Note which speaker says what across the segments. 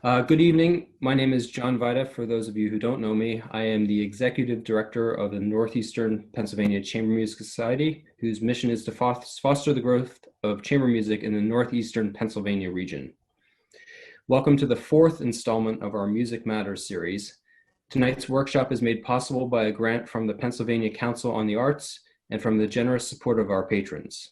Speaker 1: Good evening. My name is John Vida. For those of you who don't know me, I am the Executive Director of the Northeastern Pennsylvania Chamber Music Society, whose mission is to foster the growth of chamber music in the Northeastern Pennsylvania region. Welcome to the fourth installment of our Music Matters series. Tonight's workshop is made possible by a grant from the Pennsylvania Council on the Arts and from the generous support of our patrons.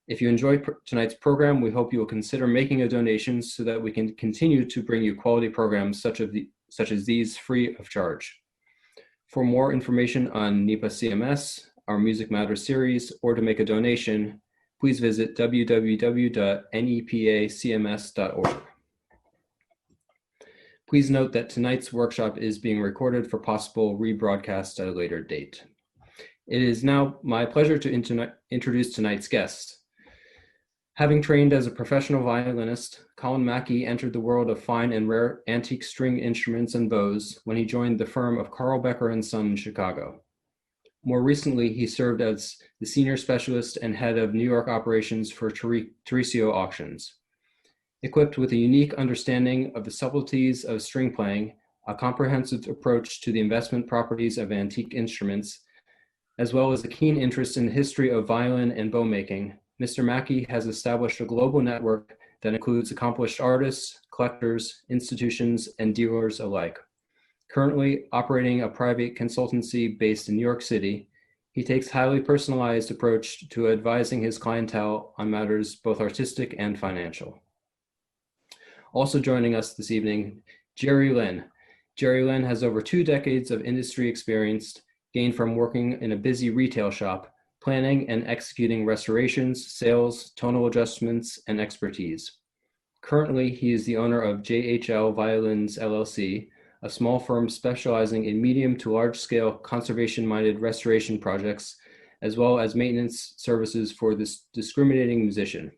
Speaker 1: If you enjoyed tonight's program, we hope you will consider making a donation so that we can continue to bring you quality programs such as these free of charge. For more information on NEPACMS, our Music Matters series, or to make a donation, please visit www.nepacms.org. Please note that tonight's workshop is being recorded for possible rebroadcast at a later date. It is now my pleasure to introduce tonight's guests. Having trained as a professional violinist, Colin Maki entered the world of fine and rare antique string instruments and bows when he joined the firm of Carl Becker & Son in Chicago. More recently, he served as the senior specialist and head of New York operations for Tarisio Auctions. Equipped with a unique understanding of the subtleties of string playing, a comprehensive approach to the investment properties of antique instruments, as well as a keen interest in the history of violin and bow making, Mr. Maki has established a global network that includes accomplished artists, collectors, institutions, and dealers alike. Currently operating a private consultancy based in New York City, he takes a highly personalized approach to advising his clientele on matters both artistic and financial. Also joining us this evening, Jerry Lynn. Jerry Lynn has over 2 decades of industry experience gained from working in a busy retail shop, planning and executing restorations, sales, tonal adjustments, and expertise. Currently, he is the owner of JHL Violins LLC, a small firm specializing in medium to large-scale conservation-minded restoration projects, as well as maintenance services for this discriminating musician.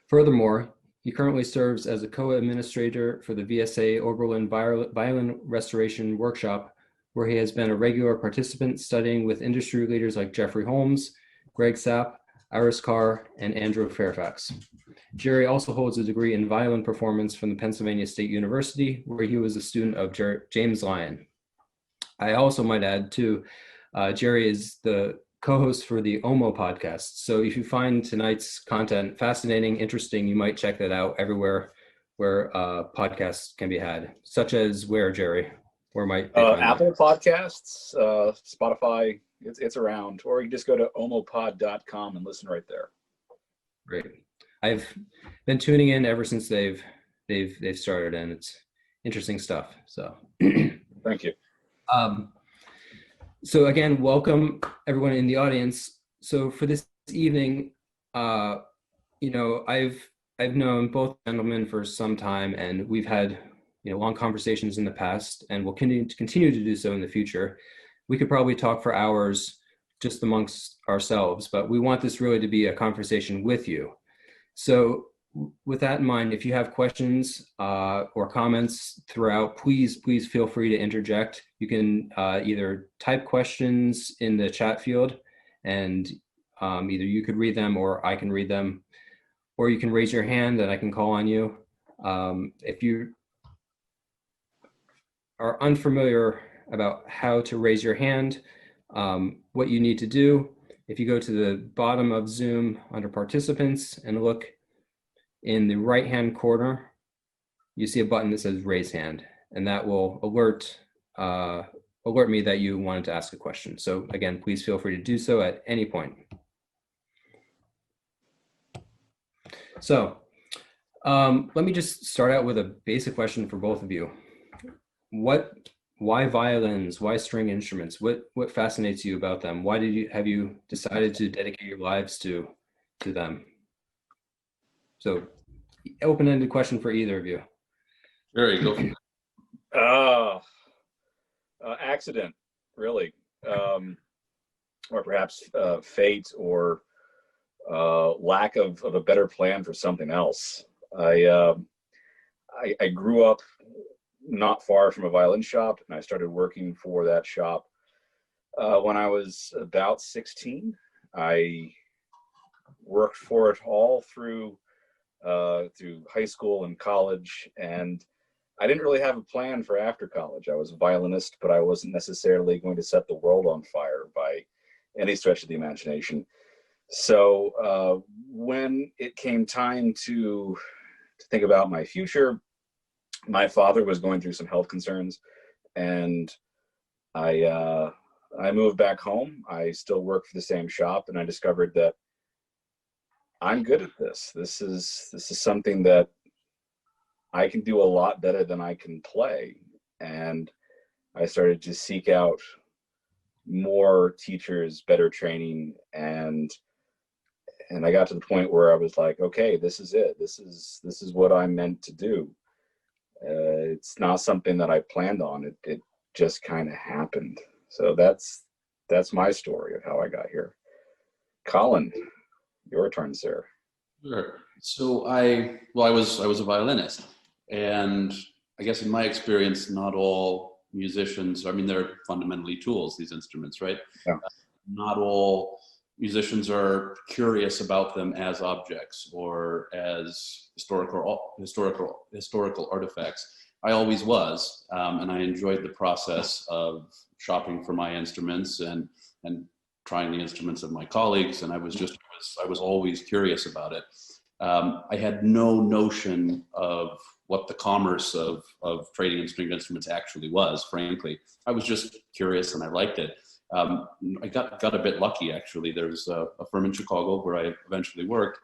Speaker 1: Furthermore, he currently serves as a co-administrator for the VSA Oberlin Violin Restoration Workshop, where he has been a regular participant studying with industry leaders like Jeffrey Holmes, Greg Sapp, Iris Carr, and Andrew Fairfax. Jerry also holds a degree in violin performance from the Pennsylvania State University, where he was a student of James Lyon. I also might add too, Jerry is the co-host for the OMO podcast. So if you find tonight's content fascinating, interesting, you might check that out everywhere where podcasts can be had, such as where, Jerry? Where might they find
Speaker 2: Apple Podcasts, Spotify, it's around, or you can just go to omopod.com and listen right there.
Speaker 1: Great. I've been tuning in ever since they've started, and it's interesting stuff. So
Speaker 2: thank you.
Speaker 1: So again, welcome everyone in the audience. So for this evening, I've known both gentlemen for some time, and we've had long conversations in the past, and we'll continue to do so in the future. We could probably talk for hours just amongst ourselves, but we want this really to be a conversation with you. So with that in mind, if you have questions or comments throughout, please feel free to interject. You can either type questions in the chat field, and either you could read them or I can read them, or you can raise your hand and I can call on you. If you are unfamiliar about how to raise your hand, what you need to do, if you go to the bottom of Zoom under participants and look in the right-hand corner, you see a button that says raise hand, and that will alert me that you wanted to ask a question. So again, please feel free to do so at any point. So let me just start out with a basic question for both of you. Why violins? Why string instruments? What fascinates you about them? Why have you decided to dedicate your lives to them? So, open-ended question for either of you.
Speaker 3: There you
Speaker 2: go. Accident, really, or perhaps fate, or lack of a better plan for something else. I grew up not far from a violin shop, and I started working for that shop when I was about 16. I worked for it all through through high school and college, and I didn't really have a plan for after college. I was a violinist, but I wasn't necessarily going to set the world on fire by any stretch of the imagination. So when it came time to think about my future, my father was going through some health concerns, and I moved back home. I still work for the same shop, and I discovered that I'm good at this. This is something that I can do a lot better than I can play. And I started to seek out more teachers, better training, and I got to the point where I was like, okay, this is it. This is what I'm meant to do. It's not something that I planned on. It just kind of happened. So that's my story of how I got here. Colin, your turn, sir.
Speaker 3: Sure. So I was a violinist, and I guess in my experience, not all musicians, I mean, they're fundamentally tools, these instruments, right?
Speaker 2: Yeah.
Speaker 3: Not all musicians are curious about them as objects or as historical artifacts. I always was, and I enjoyed the process of shopping for my instruments and trying the instruments of my colleagues, and I was always curious about it. I had no notion of what the commerce of trading in stringed instruments actually was, frankly. I was just curious and I liked it. I got a bit lucky, actually. There's a firm in Chicago where I eventually worked,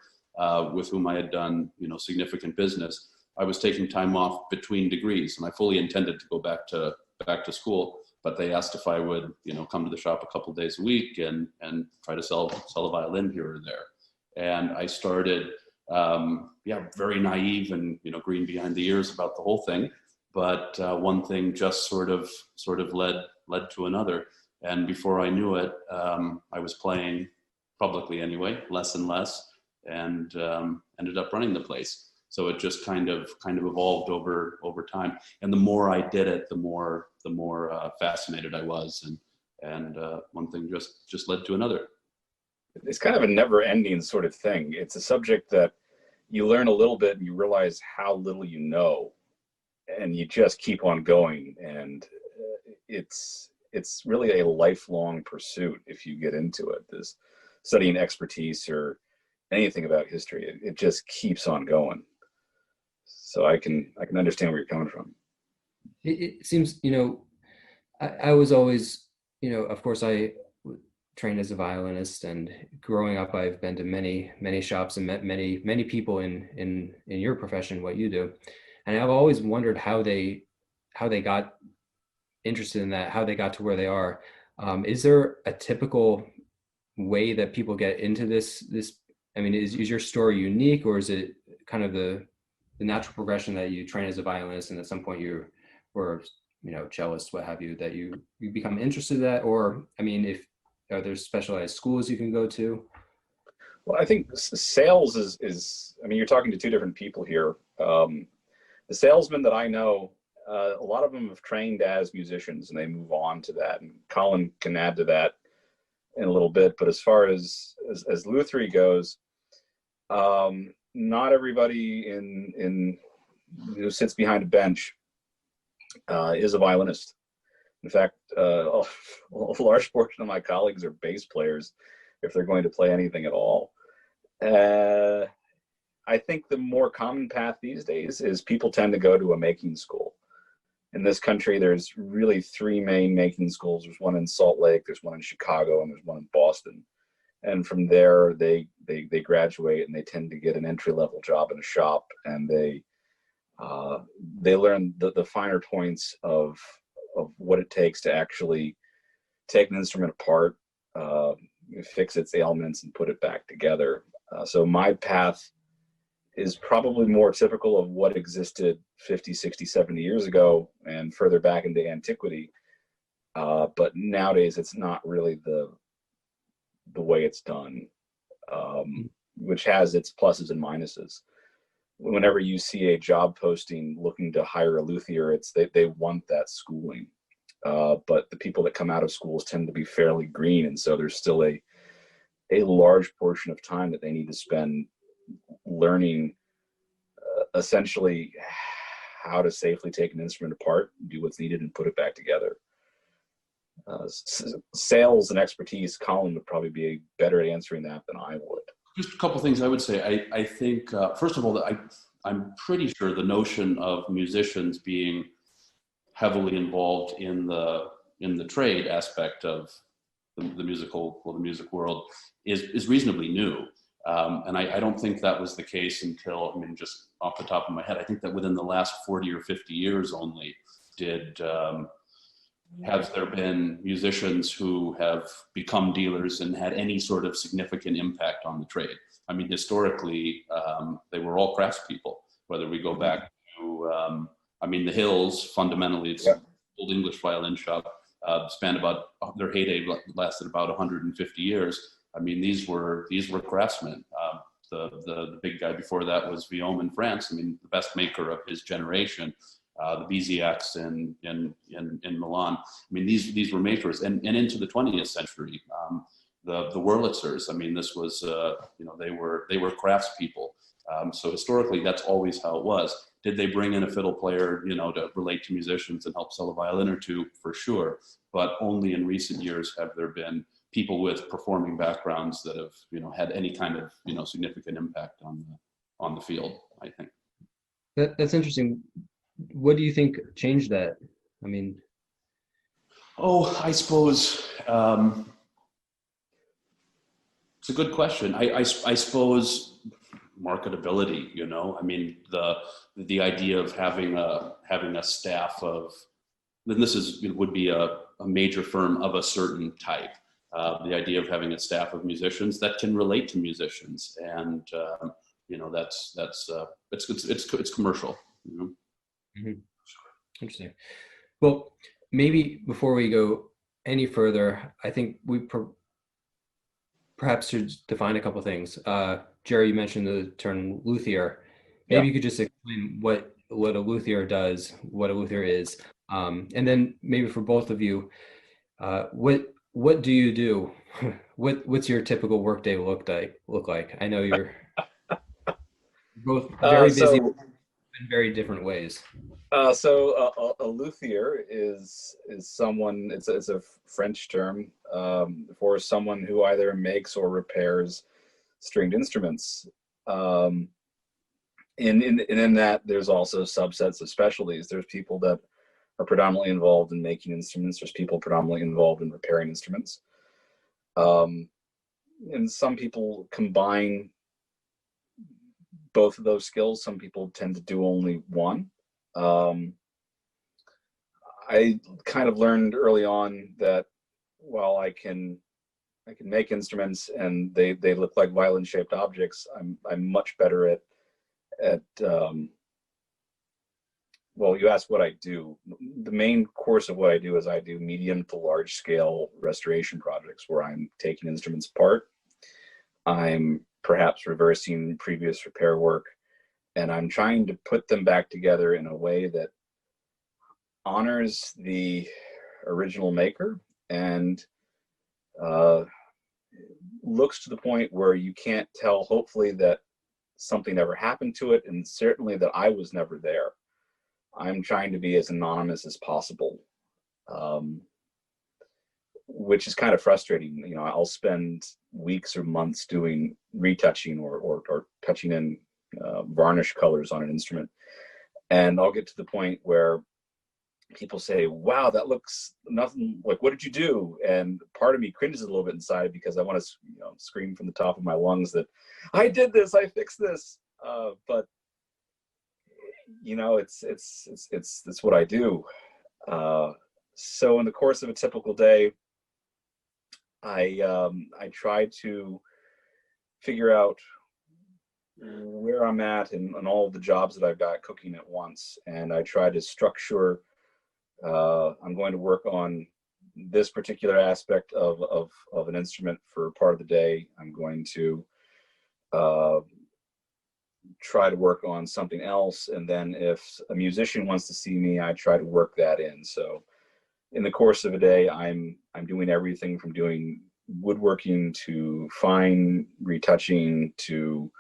Speaker 3: with whom I had done, significant business. I was taking time off between degrees, and I fully intended to go back to school, but they asked if I would, come to the shop a couple of days a week and try to sell a violin here or there. And I started, very naive and, green behind the ears about the whole thing. But one thing just sort of led to another. And before I knew it, I was playing publicly anyway, less and less, and ended up running the place. So it just kind of evolved over time. And the more I did it, the more fascinated I was, and one thing just led to another.
Speaker 2: It's kind of a never-ending sort of thing. It's a subject that you learn a little bit and you realize how little you know, and you just keep on going. And it's really a lifelong pursuit if you get into it. This studying expertise or anything about history, it just keeps on going. So I can understand where you're coming from.
Speaker 1: It seems, I was always, of course, I trained as a violinist, and growing up, I've been to many shops and met many people in your profession, what you do, and I've always wondered how they got interested in that, how they got to where they are. Is there a typical way that people get into this? I mean, is your story unique, or is it kind of the natural progression that you train as a violinist and at some point you were, cellist, what have you, that you become interested in that? Or, I mean, are there specialized schools you can go to?
Speaker 2: Well, I think sales is I mean, you're talking to two different people here. The salesmen that I know, a lot of them have trained as musicians and they move on to that. And Colin can add to that in a little bit. But as far as lutherie goes, not everybody who sits behind a bench is a violinist. In fact, a large portion of my colleagues are bass players if they're going to play anything at all. I think the more common path these days is people tend to go to a making school. In this country, there's really three main making schools. There's one in Salt Lake, there's one in Chicago, and there's one in Boston. And from there, they graduate and they tend to get an entry-level job in a shop, and they learn the finer points of what it takes to actually take an instrument apart, fix its ailments, and put it back together. So my path is probably more typical of what existed 50, 60, 70 years ago and further back into antiquity. But nowadays, it's not really the way it's done, which has its pluses and minuses. Whenever you see a job posting looking to hire a luthier, they want that schooling. But the people that come out of schools tend to be fairly green, and so there's still a large portion of time that they need to spend learning essentially how to safely take an instrument apart, do what's needed, and put it back together. Sales and expertise, Colin would probably be better at answering that than I would.
Speaker 3: Just a couple things I would say. I think, first of all, I'm pretty sure the notion of musicians being heavily involved in the trade aspect of the music world is reasonably new. And I don't think that was the case until, I mean, just off the top of my head, I think that within the last 40 or 50 years only has there been musicians who have become dealers and had any sort of significant impact on the trade. I mean, historically, they were all craftspeople, whether we go back to, I mean, the Hills, fundamentally, it's an old English violin shop, spanned about, their heyday lasted about 150 years. I mean, these were craftsmen. The big guy before that was Guillaume in France. I mean, the best maker of his generation. The Biziacs in Milan. I mean, these were makers, and into the 20th century, the Wurlitzers. I mean, this was they were craftspeople. So historically, that's always how it was. Did they bring in a fiddle player, to relate to musicians and help sell a violin or two? For sure, but only in recent years have there been people with performing backgrounds that have had any kind of significant impact on the field. I think
Speaker 1: that's interesting. What do you think changed that? I mean,
Speaker 3: I suppose it's a good question. I suppose marketability. I mean, the idea of having a staff of, then would be a major firm of a certain type. The idea of having a staff of musicians that can relate to musicians, and it's commercial.
Speaker 1: Mm-hmm. Interesting. Well, maybe before we go any further, I think we perhaps should define a couple of things. Jerry, you mentioned the term luthier. Maybe you could just explain what a luthier does, what a luthier is, and then maybe for both of you, what do you do? What's your typical workday look like? I know you're both very busy in very different ways.
Speaker 2: So a luthier is someone. It's a French term for someone who either makes or repairs stringed instruments. In that, there's also subsets of specialties. There's people that are predominantly involved in making instruments. There's people predominantly involved in repairing instruments. And some people combine both of those skills. Some people tend to do only one. I kind of learned early on that while I can make instruments and they look like violin-shaped objects, I'm much better at well, you asked what I do. The main course of what I do is I do medium to large scale restoration projects where I'm taking instruments apart. I'm perhaps reversing previous repair work, and I'm trying to put them back together in a way that honors the original maker and looks to the point where you can't tell, hopefully, that something ever happened to it, and certainly that I was never there. I'm trying to be as anonymous as possible, which is kind of frustrating. I'll spend weeks or months doing retouching or touching in varnish colors on an instrument, and I'll get to the point where people say, "Wow, that looks nothing like, what did you do?" And part of me cringes a little bit inside because I want to scream from the top of my lungs that I did this, I fixed this, but it's what I do. So in the course of a typical day, I try to figure out where I'm at and all of the jobs that I've got cooking at once, and I try to structure. I'm going to work on this particular aspect of an instrument for part of the day. I'm going to try to work on something else, and then if a musician wants to see me, I try to work that in. So in the course of a day, I'm doing everything from doing woodworking to fine retouching to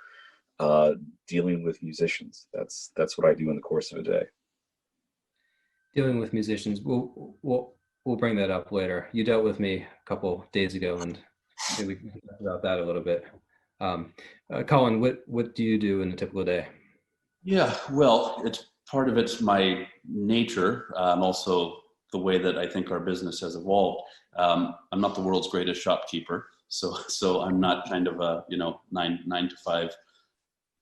Speaker 2: dealing with musicians. That's what I do in the course of a day.
Speaker 1: Dealing with musicians, we'll bring that up later. You dealt with me a couple days ago, and maybe we can talk about that a little bit. Colin, what do you do in a typical day?
Speaker 3: Yeah, well, part of it's my nature, also the way that I think our business has evolved. I'm not the world's greatest shopkeeper, so I'm not kind of a nine to five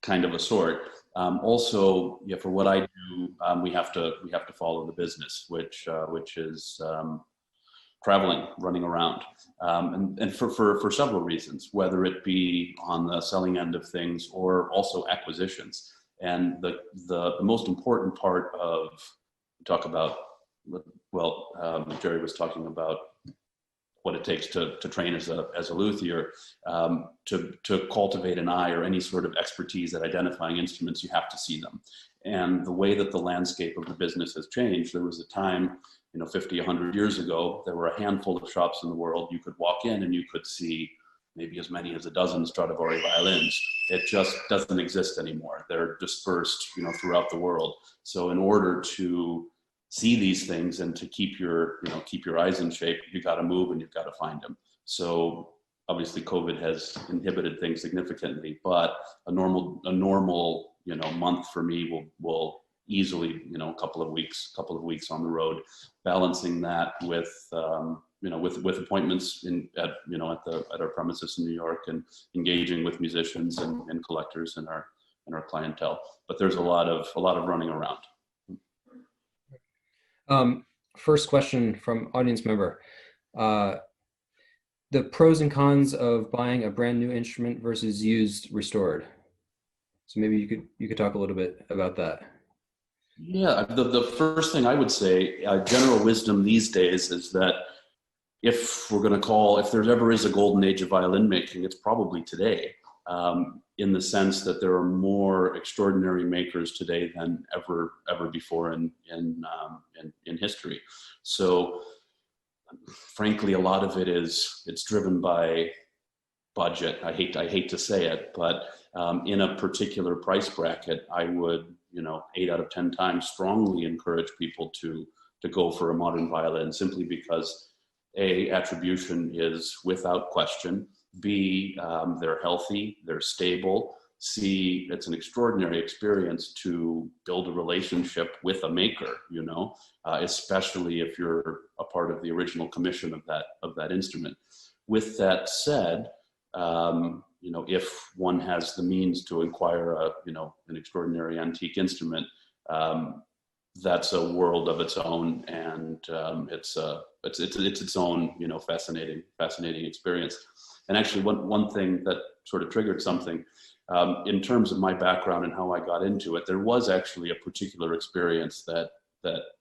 Speaker 3: kind of a sort. Also, yeah, for what I do, we have to follow the business, which is traveling, running around, and for several reasons, whether it be on the selling end of things or also acquisitions. And the most important part of talk about, Jerry was talking about what it takes to train as a luthier, to cultivate an eye or any sort of expertise at identifying instruments, you have to see them. And the way that the landscape of the business has changed, there was a time, 50, 100 years ago, there were a handful of shops in the world. You could walk in and you could see maybe as many as a dozen Stradivari violins. It just doesn't exist anymore. They're dispersed, throughout the world. So in order to see these things and to keep your eyes in shape, you got to move and you've got to find them. So obviously COVID has inhibited things significantly, but a normal month for me will easily, a couple of weeks on the road, balancing that with with appointments at our premises in New York, and engaging with musicians and collectors and our clientele. But there's a lot of running around.
Speaker 1: First question from audience member. The pros and cons of buying a brand new instrument versus used restored. So maybe you could talk a little bit about that.
Speaker 3: Yeah, the first thing I would say, general wisdom these days, is that if there ever is a golden age of violin making, it's probably today, in the sense that there are more extraordinary makers today than ever before in history. So frankly, a lot of it's driven by budget. I hate to say it, but in a particular price bracket, I would 8 out of 10 times strongly encourage people to go for a modern violin, simply because A, attribution is without question. B, they're healthy, they're stable. C, it's an extraordinary experience to build a relationship with a maker, especially if you're a part of the original commission of that instrument. With that said, if one has the means to acquire an extraordinary antique instrument, that's a world of its own, and it's its own fascinating experience. And actually, one thing that sort of triggered something in terms of my background and how I got into it, there was actually a particular experience that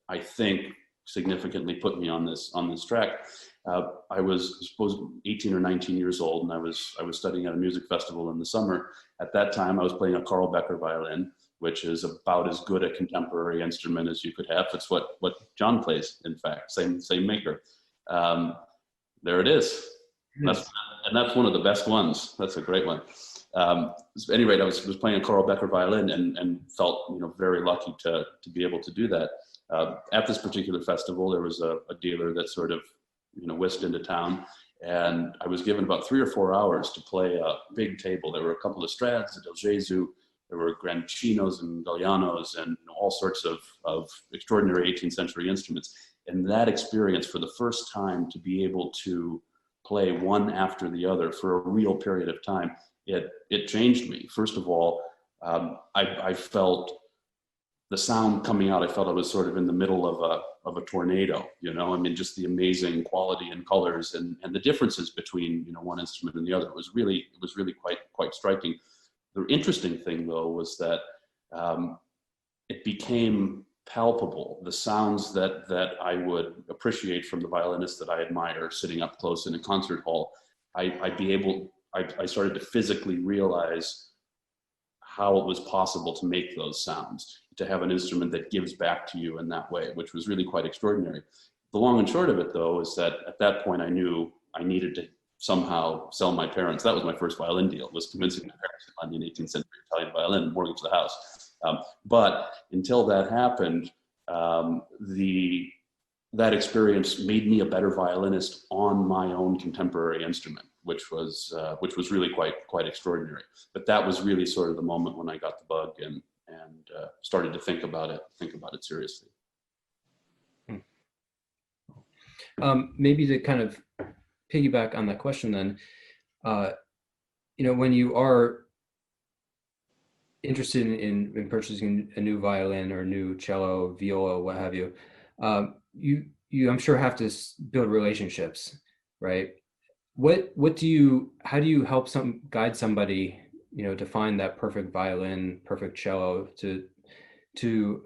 Speaker 3: I think significantly put me on this track. I was supposed 18 or 19 years old, and I was studying at a music festival in the summer. At that time, I was playing a Carl Becker violin, which is about as good a contemporary instrument as you could have. It's what John plays, in fact, same maker. There it is. That's one of the best ones. That's a great one. At any rate, I was playing a Carl Becker violin and felt very lucky to be able to do that. At this particular festival, there was a dealer that sort of whisked into town, and I was given about 3 or 4 hours to play a big table. There were a couple of Strads, a Del Gesù, there were Granchinos and Gallianos, and all sorts of extraordinary 18th century instruments. And that experience, for the first time, to be able to play one after the other for a real period of time, it changed me. First of all, I felt the sound coming out. I felt I was sort of in the middle of a tornado, just the amazing quality and colors and the differences between, one instrument and the other. It was really quite striking. The interesting thing, though, was that it became palpable. The sounds that I would appreciate from the violinists that I admire sitting up close in a concert hall, I started to physically realize how it was possible to make those sounds, to have an instrument that gives back to you in that way, which was really quite extraordinary. The long and short of it, though, is that at that point I knew I needed to somehow sell my parents. That was my first violin deal, was convincing my parents to buy me an 18th century Italian violin and mortgage the house. But until that happened, that experience made me a better violinist on my own contemporary instrument, which was really quite extraordinary. But that was really sort of the moment when I got the bug and started to think about it seriously.
Speaker 1: Maybe to kind of piggyback on that question then, when you are interested in purchasing a new violin or a new cello, viola, what have you, you I'm sure have to build relationships, right? How do you help guide somebody, to find that perfect violin, perfect cello to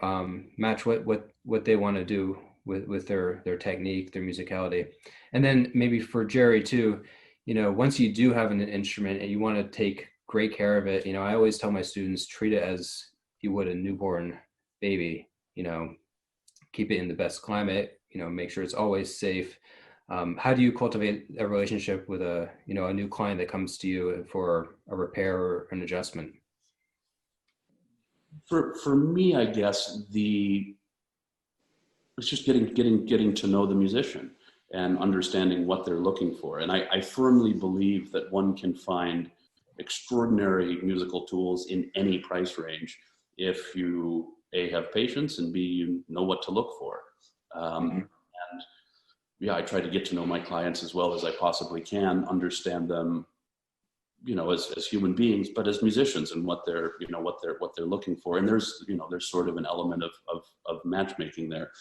Speaker 1: match what they want to do with their technique, their musicality? And then maybe for Jerry too, once you do have an instrument and you want to take great care of it, I always tell my students, treat it as you would a newborn baby, keep it in the best climate, make sure it's always safe. How do you cultivate a relationship with a new client that comes to you for a repair or an adjustment?
Speaker 3: For me, I guess it's just getting to know the musician and understanding what they're looking for. And I firmly believe that one can find extraordinary musical tools in any price range if you A, have patience, and B, you know what to look for. And yeah, I try to get to know my clients as well as I possibly can, understand them, as human beings, but as musicians, and what they're looking for. And there's sort of an element of matchmaking there.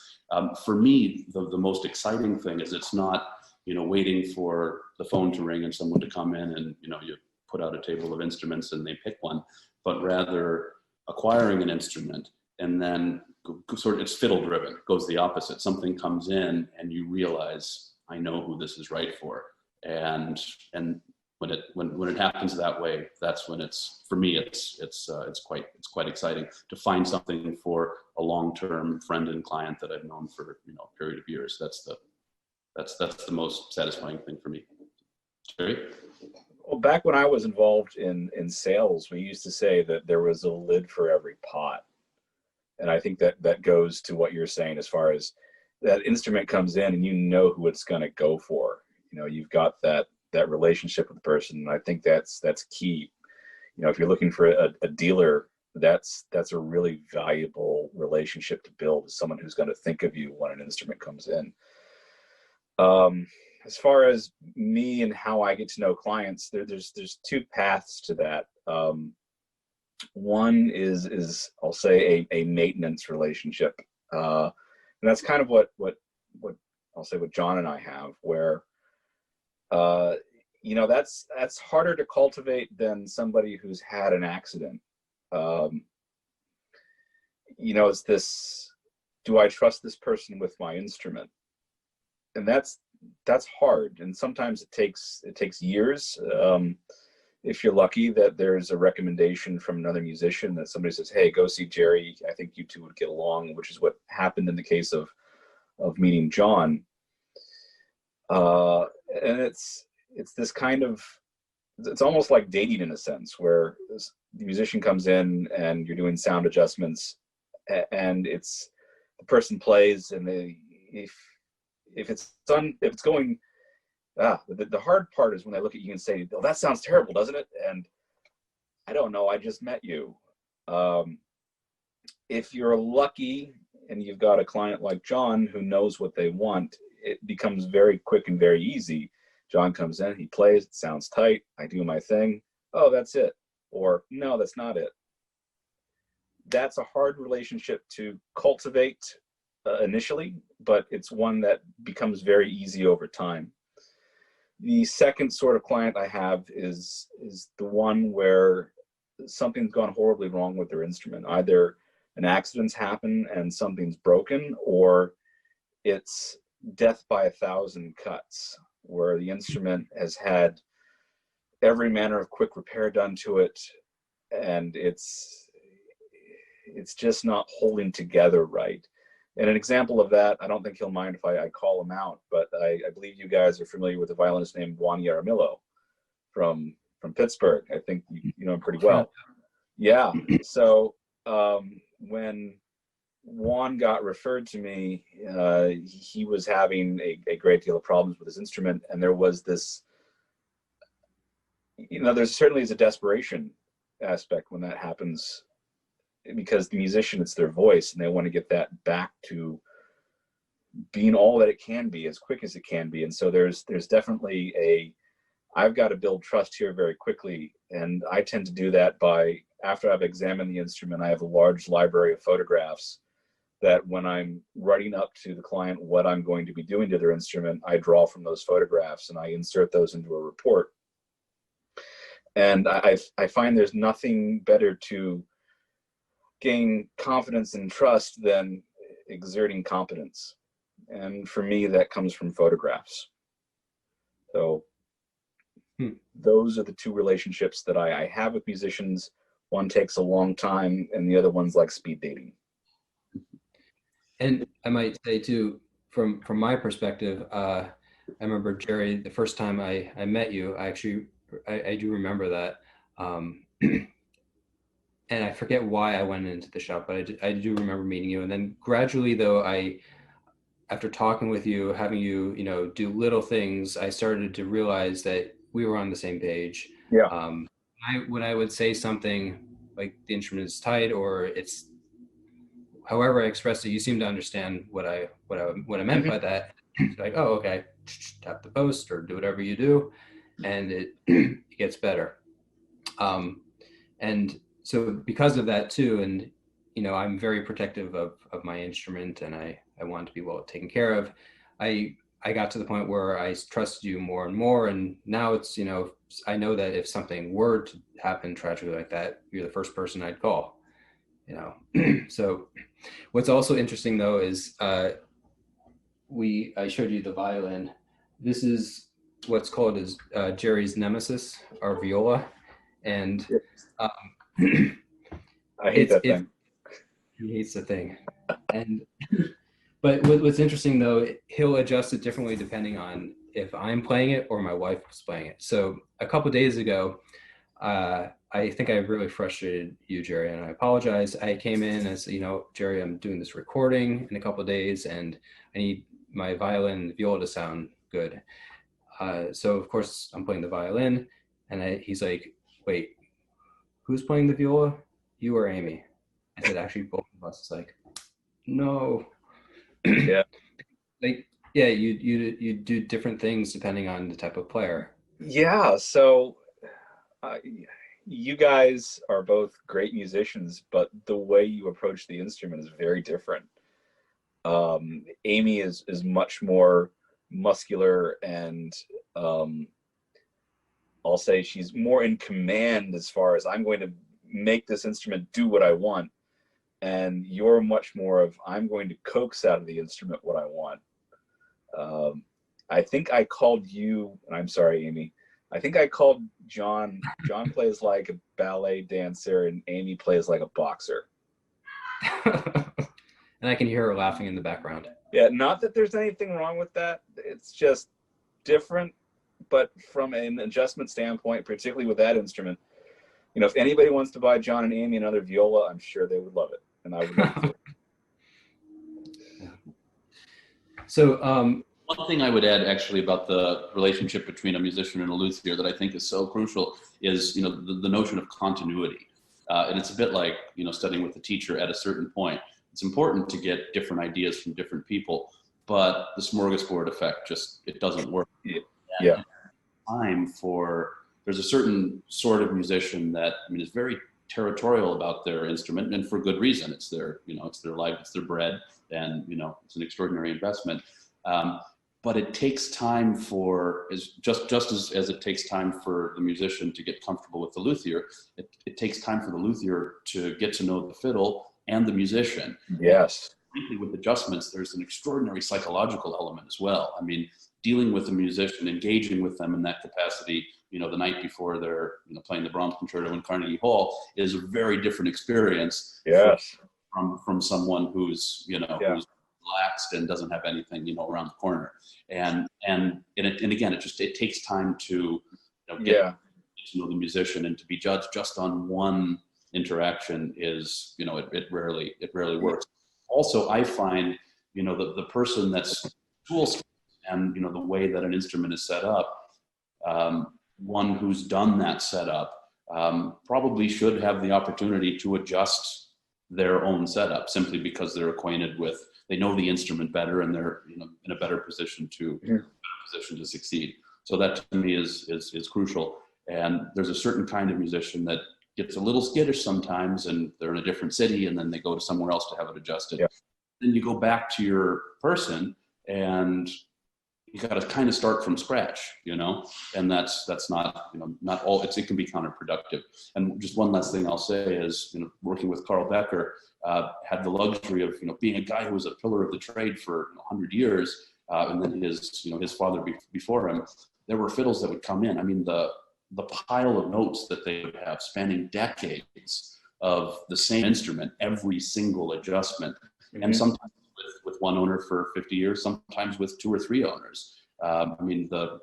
Speaker 3: For me, the most exciting thing is it's not, waiting for the phone to ring and someone to come in and, you put out a table of instruments and they pick one, but rather acquiring an instrument and then sort of, it's fiddle driven, goes the opposite. Something comes in and you realize, I know who this is right for. And when it happens that way, that's when for me it's quite exciting to find something for a long-term friend and client that I've known for a period of years. That's the most satisfying thing for me. Jerry?
Speaker 2: Well, back when I was involved in sales, we used to say that there was a lid for every pot. And I think that goes to what you're saying, as far as that instrument comes in and who it's going to go for. You've got that relationship with the person. And I think that's key. If you're looking for a dealer, that's a really valuable relationship to build with someone who's going to think of you when an instrument comes in. As far as me and how I get to know clients, there's two paths to that. One is I'll say a maintenance relationship, and that's kind of what I'll say what John and I have, where that's harder to cultivate than somebody who's had an accident. It's this: do I trust this person with my instrument? And that's hard, and sometimes it takes years. If you're lucky that there's a recommendation from another musician that somebody says, hey, go see Jerry, I think you two would get along, which is what happened in the case of meeting John. And it's this kind of, it's almost like dating in a sense, where the musician comes in and you're doing sound adjustments, and the person plays, and if it's going, the hard part is when they look at you and say, oh, that sounds terrible, doesn't it? And I don't know, I just met you. If you're lucky and you've got a client like John who knows what they want, it becomes very quick and very easy. John comes in, he plays, it sounds tight, I do my thing. Oh, that's it. Or no, that's not it. That's a hard relationship to cultivate initially, but it's one that becomes very easy over time. The second sort of client I have is the one where something's gone horribly wrong with their instrument. Either an accident's happened and something's broken, or it's death by 1,000 cuts, where the instrument has had every manner of quick repair done to it, and it's just not holding together right. And an example of that, I don't think he'll mind if I call him out, but I believe you guys are familiar with a violinist named Juan Yaramillo from Pittsburgh. I think you know him pretty well. Yeah. So when Juan got referred to me, he was having a great deal of problems with his instrument, and there was this, there's certainly is a desperation aspect when that happens, because the musician, it's their voice, and they want to get that back to being all that it can be as quick as it can be. And so there's definitely I've got to build trust here very quickly. And I tend to do that by, after I've examined the instrument, I have a large library of photographs that when I'm writing up to the client what I'm going to be doing to their instrument, I draw from those photographs and I insert those into a report. And I find there's nothing better to gain confidence and trust than exerting competence. And for me, that comes from photographs. So those are the two relationships that I have with musicians. One takes a long time and the other one's like speed dating.
Speaker 1: And I might say too, from my perspective, I remember, Jerry, the first time I met you, I do remember that. And I forget why I went into the shop, but I do remember meeting you. And then gradually, though, after talking with you, having you, do little things, I started to realize that we were on the same page.
Speaker 2: Yeah.
Speaker 1: When I would say something like the instrument is tight, or it's, however I expressed it, you seem to understand what I meant by that. Like, oh, okay, tap the post or do whatever you do, and it gets better. And so because of that too, and I'm very protective of my instrument, and I want to be well taken care of. I got to the point where I trusted you more and more, and now it's, I know that if something were to happen tragically like that, you're the first person I'd call. So what's also interesting though is I showed you the violin. This is what's called as Jerry's nemesis, our viola, and
Speaker 2: I hate that thing.
Speaker 1: He hates the thing. And but what's interesting though, he'll adjust it differently depending on if I'm playing it or my wife is playing it. So a couple of days ago, I think I really frustrated you, Jerry, and I apologize. I came in as, Jerry, I'm doing this recording in a couple of days, and I need my violin and viola to sound good. So of course I'm playing the violin, and he's like, wait, who's playing the viola? You or Amy? I said, actually, both of us. It's like, no.
Speaker 2: Yeah.
Speaker 1: Like, yeah, you do different things depending on the type of player.
Speaker 2: Yeah. So you guys are both great musicians, but the way you approach the instrument is very different. Amy is much more muscular, and I'll say she's more in command as far as I'm going to make this instrument do what I want. And you're much more of, I'm going to coax out of the instrument what I want. I think I called you, and I'm sorry, Amy, I think I called John. John plays like a ballet dancer and Amy plays like a boxer.
Speaker 1: And I can hear her laughing in the background.
Speaker 2: Yeah, not that there's anything wrong with that. It's just different. But from an adjustment standpoint, particularly with that instrument, if anybody wants to buy John and Amy another viola, I'm sure they would love it. And I would love to.
Speaker 1: So
Speaker 3: one thing I would add actually about the relationship between a musician and a luthier that I think is so crucial is, the notion of continuity. And it's a bit like, studying with a teacher at a certain point. It's important to get different ideas from different people, but the smorgasbord effect it doesn't work.
Speaker 2: Yeah.
Speaker 3: There's a certain sort of musician that, is very territorial about their instrument, and for good reason. It's their, it's their life, it's their bread, and, it's an extraordinary investment. But it takes time just as it takes time for the musician to get comfortable with the luthier, it takes time for the luthier to get to know the fiddle and the musician.
Speaker 2: Yes.
Speaker 3: And with adjustments, there's an extraordinary psychological element as well. Dealing with a musician, engaging with them in that capacity, the night before they're playing the Brahms Concerto in Carnegie Hall is a very different experience.
Speaker 2: Yes.
Speaker 3: From someone who's who's relaxed and doesn't have anything, around the corner. And again, it takes time to get to know the musician, and to be judged just on one interaction is, it rarely works. Also, I find, the person that's tools and, the way that an instrument is set up, one who's done that setup probably should have the opportunity to adjust their own setup, simply because they're acquainted with, they know the instrument better, and they're in a better position to succeed. So that to me is crucial. And there's a certain kind of musician that gets a little skittish sometimes, and they're in a different city, and then they go to somewhere else to have it adjusted. Yeah. Then you go back to your person, and you got to kind of start from scratch, and that's not, not all, it can be counterproductive. And just one last thing I'll say is, working with Carl Becker, had the luxury of, being a guy who was a pillar of the trade for 100 years, and then his father before him. There were fiddles that would come in. I mean, the pile of notes that they would have, spanning decades of the same instrument, every single adjustment, and sometimes with one owner for 50 years, sometimes with 2 or 3 owners. I mean, the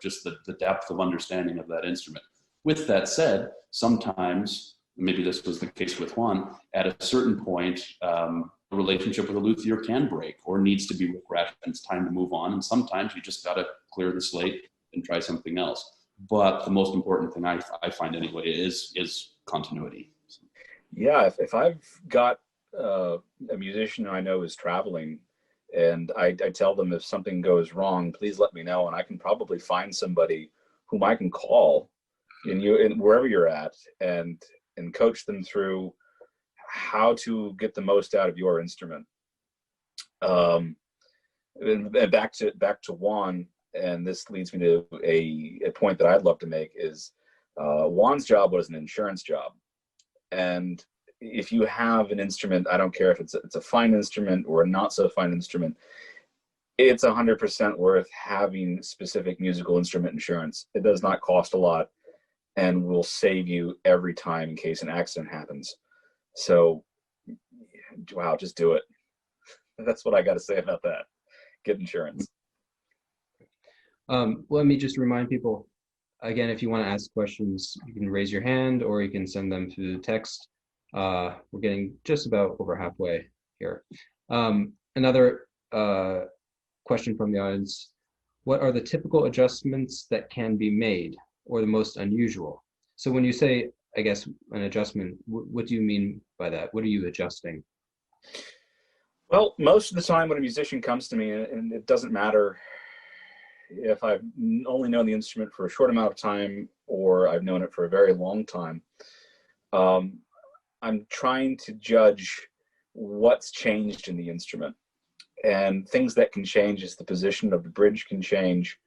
Speaker 3: depth of understanding of that instrument. With that said, sometimes, maybe this was the case with Juan, at a certain point, the relationship with a luthier can break or needs to be refreshed, and it's time to move on. And sometimes you just got to clear the slate and try something else. But the most important thing I find anyway is continuity.
Speaker 2: Yeah, if I've got a musician I know is traveling, and I tell them, if something goes wrong, please let me know, and I can probably find somebody whom I can call in wherever you're at, and coach them through how to get the most out of your instrument. And back to Juan, and this leads me to a point that I'd love to make is, Juan's job was an insurance job. And if you have an instrument, I don't care if it's a fine instrument or a not so fine instrument, it's 100% worth having specific musical instrument insurance. It does not cost a lot and will save you every time in case an accident happens. So, wow, just do it. That's what I got to say about that. Get insurance.
Speaker 1: Let me just remind people, again, if you want to ask questions, you can raise your hand or you can send them through the text. We're getting just about over halfway here. Another question from the audience: what are the typical adjustments that can be made, or the most unusual? So when you say, I guess, an adjustment, what do you mean by that? What are you adjusting?
Speaker 2: Well, most of the time when a musician comes to me, and it doesn't matter if I've only known the instrument for a short amount of time or I've known it for a very long time, I'm trying to judge what's changed in the instrument. And things that can change is the position of the bridge can change,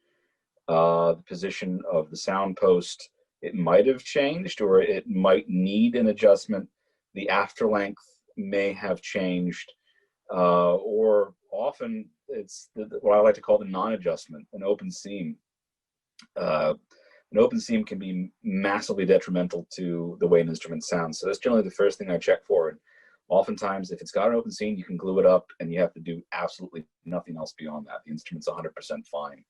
Speaker 2: the position of the sound post, it might have changed or it might need an adjustment. The after length may have changed, or often it's what I like to call the non-adjustment, an open seam. An open seam can be massively detrimental to the way an instrument sounds. So that's generally the first thing I check for. And oftentimes, if it's got an open seam, you can glue it up and you have to do absolutely nothing else beyond that. The instrument's 100% fine.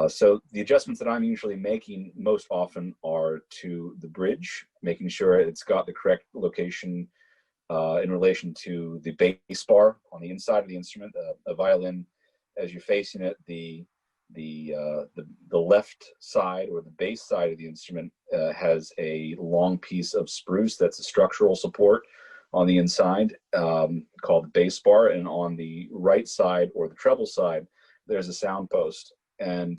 Speaker 2: So the adjustments that I'm usually making most often are to the bridge, making sure it's got the correct location in relation to the bass bar on the inside of the instrument. A violin, as you're facing it, the left side or the bass side of the instrument has a long piece of spruce that's a structural support on the inside, called the bass bar, and on the right side or the treble side there's a sound post. And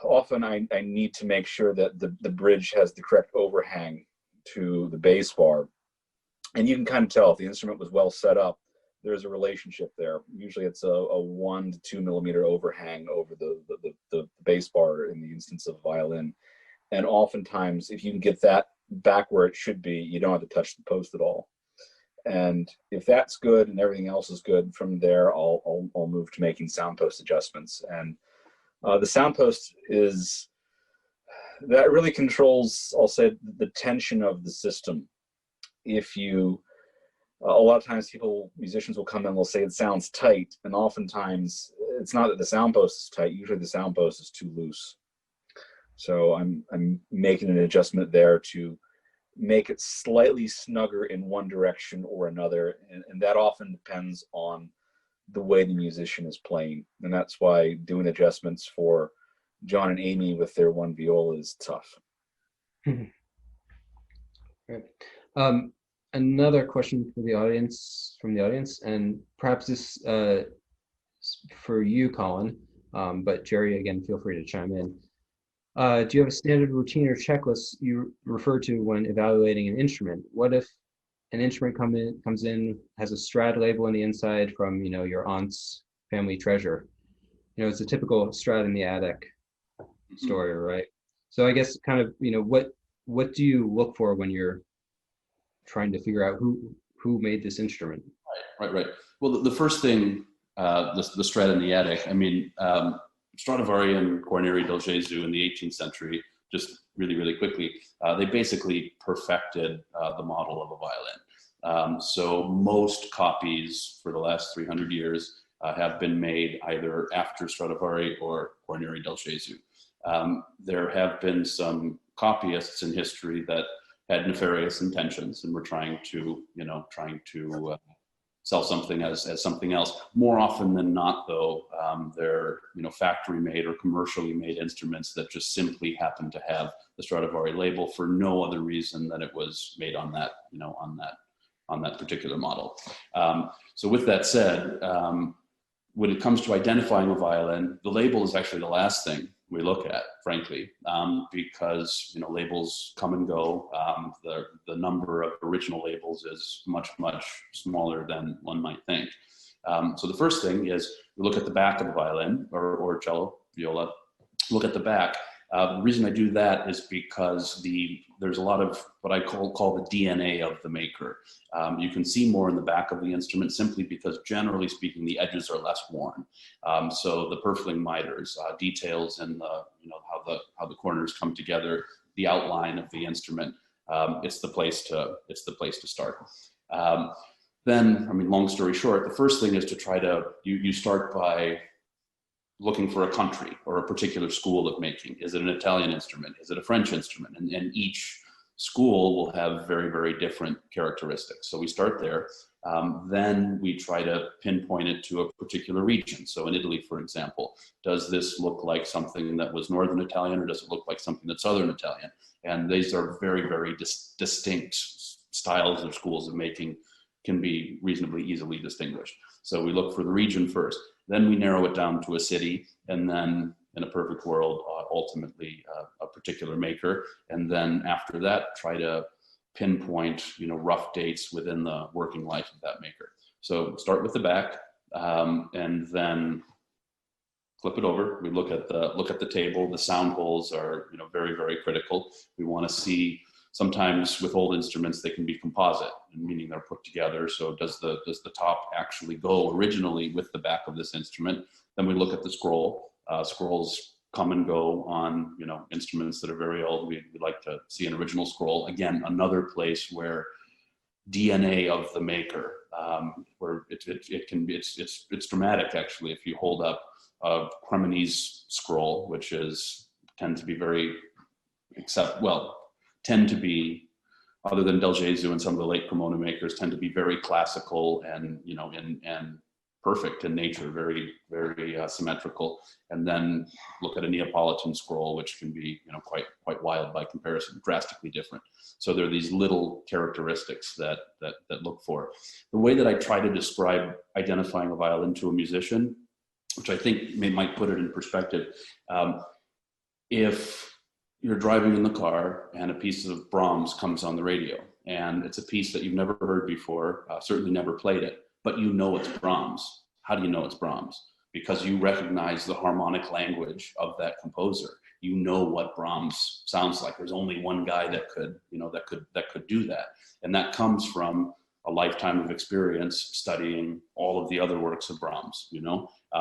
Speaker 2: often I need to make sure that the bridge has the correct overhang to the bass bar, and you can kind of tell if the instrument was well set up. There's a relationship there. Usually it's a 1 to 2 millimeter overhang over the bass bar in the instance of violin. And oftentimes, if you can get that back where it should be, you don't have to touch the post at all. And if that's good and everything else is good, from there I'll move to making sound post adjustments. And the sound post that really controls, I'll say, the tension of the system. If you a lot of times musicians will come in and they'll say it sounds tight, and oftentimes it's not that the sound post is tight, usually the sound post is too loose. So I'm making an adjustment there to make it slightly snugger in one direction or another, and that often depends on the way the musician is playing, and that's why doing adjustments for John and Amy with their one viola is tough.
Speaker 1: Right. Another question for the audience, and perhaps this for you, Colin, but Jerry, again, feel free to chime in. Do you have a standard routine or checklist you refer to when evaluating an instrument? What if an instrument comes in, has a Strad label on the inside from, your aunt's family treasure? It's a typical Strad in the attic story, right? So I guess kind of, what do you look for when you're trying to figure out who made this instrument?
Speaker 3: Right. Well, the first thing, the Strad in the attic, Stradivari and Guarneri del Gesù in the 18th century, just really quickly, they basically perfected the model of a violin. So most copies for the last 300 years have been made either after Stradivari or Guarneri del Gesù. There have been some copyists in history that had nefarious intentions and were trying to sell something as something else. More often than not, though, they're factory made or commercially made instruments that just simply happen to have the Stradivari label for no other reason than it was made on that on that particular model. So with that said, when it comes to identifying a violin, the label is actually the last thing we look at, frankly, because labels come and go. The number of original labels is much smaller than one might think. So the first thing is we look at the back of the violin or cello, viola. Look at the back. The reason I do that is because there's a lot of what I call the DNA of the maker. You can see more in the back of the instrument simply because, generally speaking, the edges are less worn. So the purfling miters, details in how the corners come together, the outline of the instrument. It's the place to start. Then, long story short, the first thing is to you start by looking for a country or a particular school of making. Is it an Italian instrument? Is it a French instrument? And each school will have very different characteristics. So we start there. Then we try to pinpoint it to a particular region. So in Italy, for example, does this look like something that was Northern Italian, or does it look like something that's Southern Italian? And these are very distinct styles or schools of making, can be reasonably easily distinguished. So we look for the region first. Then we narrow it down to a city, and then in a perfect world, ultimately a particular maker. And then after that, try to pinpoint, rough dates within the working life of that maker. So start with the back, and then flip it over. We look at the table. The sound holes are, very critical. We want to see. Sometimes with old instruments, they can be composite, meaning they're put together. So does the top actually go originally with the back of this instrument? Then we look at the scroll. Scrolls come and go on, instruments that are very old. We'd like to see an original scroll. Again, another place where DNA of the maker, where it's dramatic actually. If you hold up a Cremonese scroll, which tend to be, other than Del Gesù and some of the late Cremona makers, tend to be very classical and and perfect in nature, very symmetrical. And then look at a Neapolitan scroll, which can be quite wild by comparison, drastically different. So there are these little characteristics that look for. The way that I try to describe identifying a violin to a musician, which I think might put it in perspective, if you're driving in the car and a piece of Brahms comes on the radio, and it's a piece that you've never heard before, certainly never played it, but it's Brahms. How do you know it's Brahms? Because you recognize the harmonic language of that composer. You know what Brahms sounds like. There's only one guy that could do that, and that comes from a lifetime of experience studying all of the other works of Brahms.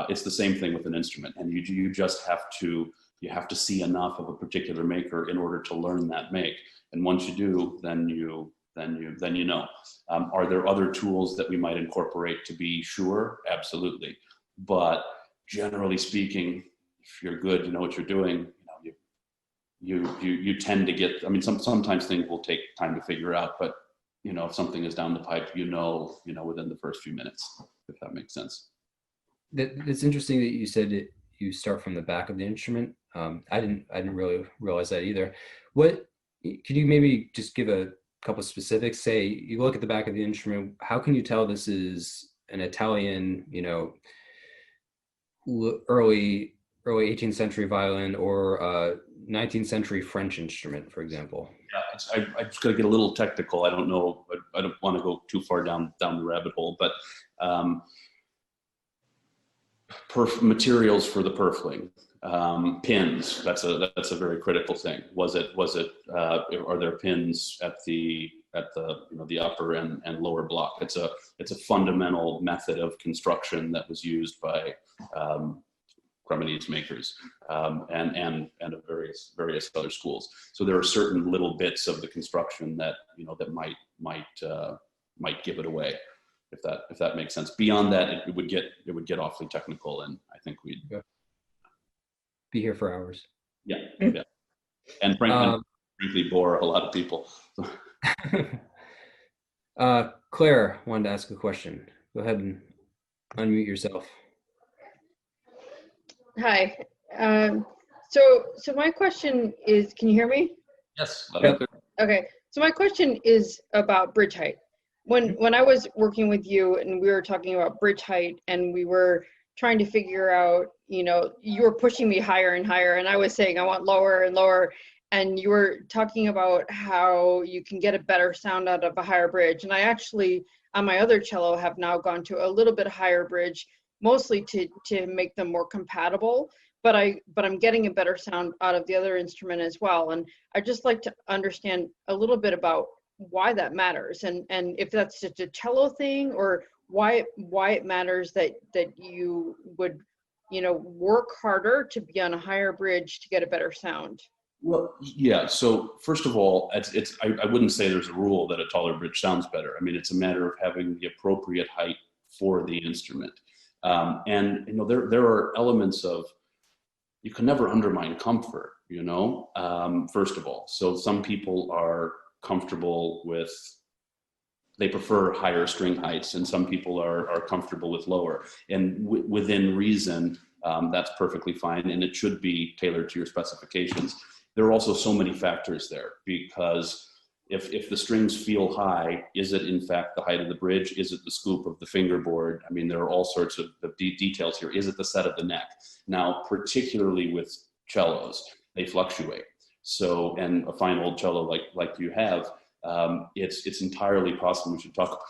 Speaker 3: It's the same thing with an instrument, and you just have to. You have to see enough of a particular maker in order to learn that make. And once you do, then you then you know. Are there other tools that we might incorporate to be sure? Absolutely. But generally speaking, if you're good, you know what you're doing, you tend to get, I mean, sometimes things will take time to figure out, but if something is down the pipe, within the first few minutes, if that makes sense.
Speaker 1: It's interesting that you said you start from the back of the instrument. I didn't really realize that either. Could you maybe just give a couple of specifics? Say you look at the back of the instrument, how can you tell this is an Italian, early 18th century violin or 19th century French instrument, for example?
Speaker 3: Yeah, I'm just going to get a little technical. I don't know. I don't want to go too far down the rabbit hole, but materials for the purfling, pins. That's a very critical thing. Are there pins at the upper and lower block? It's a fundamental method of construction that was used by Cremonese makers and of various other schools. So there are certain little bits of the construction that that might give it away, if that makes sense. Beyond that, it would get awfully technical, and I think we'd
Speaker 1: be here for hours.
Speaker 3: Yeah, and frankly bore a lot of people.
Speaker 1: Claire wanted to ask a question. Go ahead and unmute yourself.
Speaker 4: Hi. So my question is, can you hear me?
Speaker 3: Yes.
Speaker 1: Yep.
Speaker 4: Okay. So my question is about bridge height. When I was working with you and we were talking about bridge height and we were trying to figure out, you were pushing me higher and higher and I was saying I want lower and lower, and you were talking about how you can get a better sound out of a higher bridge. And I actually, on my other cello, have now gone to a little bit higher bridge, mostly to make them more compatible, but I'm getting a better sound out of the other instrument as well. And I'd just like to understand a little bit about why that matters, and if that's just a cello thing, or why it matters that you would work harder to be on a higher bridge to get a better sound.
Speaker 3: Well, yeah. So first of all, I wouldn't say there's a rule that a taller bridge sounds better. I mean, it's a matter of having the appropriate height for the instrument. And there are elements of, you can never undermine comfort, first of all. So some people are comfortable with, they prefer higher string heights, and some people are comfortable with lower. And within reason, that's perfectly fine, and it should be tailored to your specifications. There are also so many factors there, because if the strings feel high, is it in fact the height of the bridge? Is it the scoop of the fingerboard? I mean, there are all sorts of details here. Is it the set of the neck? Now, particularly with cellos, they fluctuate. So, and a fine old cello like you have, it's entirely possible.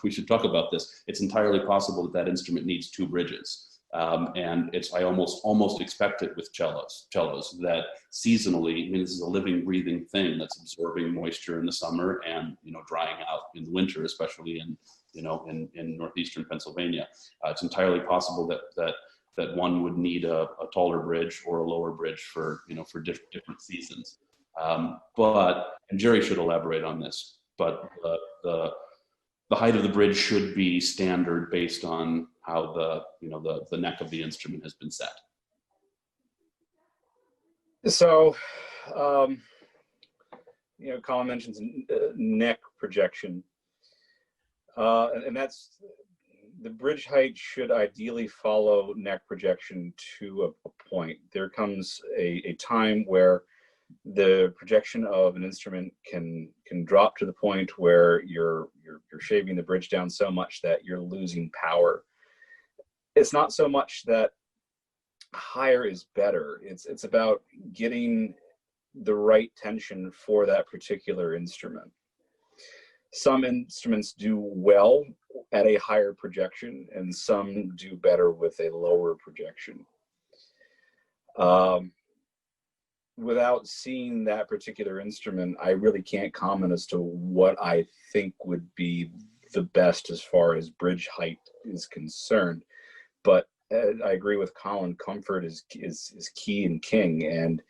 Speaker 3: We should talk about this. It's entirely possible that instrument needs two bridges. And I almost expect it with cellos that seasonally, I mean, this is a living, breathing thing that's absorbing moisture in the summer and, drying out in the winter, especially in Northeastern Pennsylvania. It's entirely possible that one would need a taller bridge or a lower bridge for different seasons. And Jerry should elaborate on this, but the height of the bridge should be standard based on how the neck of the instrument has been set.
Speaker 2: So, Colin mentions neck projection, and that's, the bridge height should ideally follow neck projection to a point. There comes a time where the projection of an instrument can drop to the point where you're shaving the bridge down so much that you're losing power. It's not so much that higher is better. It's about getting the right tension for that particular instrument. Some instruments do well at a higher projection, and some do better with a lower projection. Without seeing that particular instrument, I really can't comment as to what I think would be the best as far as bridge height is concerned. But I agree with Colin, comfort is key and king. And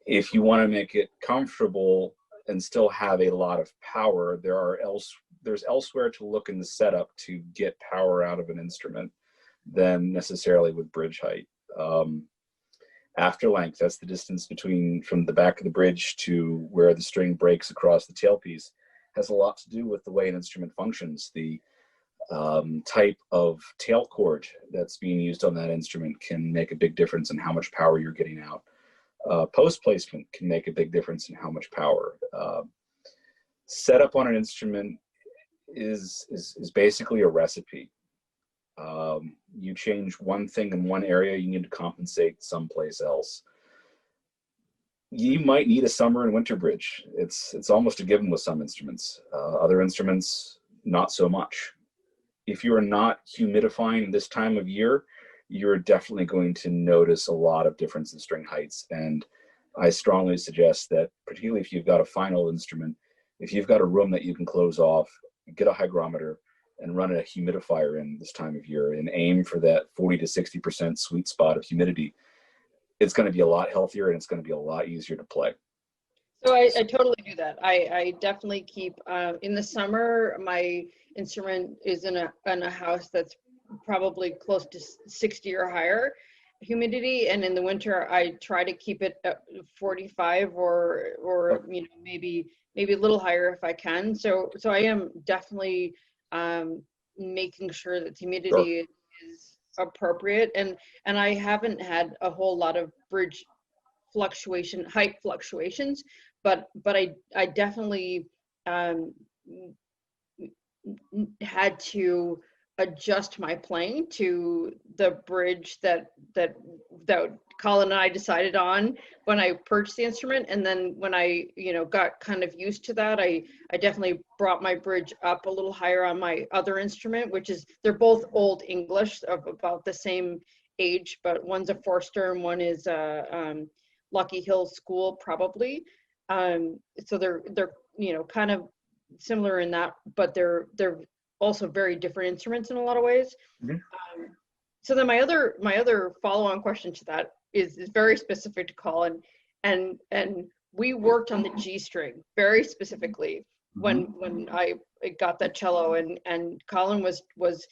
Speaker 2: if you want to make it comfortable, and still have a lot of power, there's elsewhere to look in the setup to get power out of an instrument than necessarily with bridge height. After length, that's the distance from the back of the bridge to where the string breaks across the tailpiece, has a lot to do with the way an instrument functions. The type of tail cord that's being used on that instrument can make a big difference in how much power you're getting out. Post placement can make a big difference in how much power. Setup on an instrument is basically a recipe. You change one thing in one area, you need to compensate someplace else. You might need a summer and winter bridge. It's almost a given with some instruments. Other instruments, not so much. If you are not humidifying this time of year, you're definitely going to notice a lot of difference in string heights. And I strongly suggest that, particularly if you've got a final instrument, if you've got a room that you can close off, get a hygrometer and run a humidifier in this time of year and aim for that 40 to 60% sweet spot of humidity. It's going to be a lot healthier and it's going to be a lot easier to play.
Speaker 4: So I totally do that. I definitely keep, in the summer, my instrument is in a house that's probably close to 60 or higher humidity, and in the winter I try to keep it at 45 or you know, maybe a little higher if I can. So I am definitely making sure that humidity is appropriate, and I haven't had a whole lot of bridge height fluctuations, but I definitely had to adjust my playing to the bridge that Colin and I decided on when I purchased the instrument. And then when I, you know, got kind of used to that, I definitely brought my bridge up a little higher on my other instrument, which is, they're both Old English of about the same age, but one's a Forster and one is Lucky Hill School, probably. So they're you know, kind of similar in that, but they're also very different instruments in a lot of ways.
Speaker 2: Mm-hmm.
Speaker 4: So then my other follow-on question to that is very specific to Colin, and we worked on the G string very specifically when I got that cello, and Colin was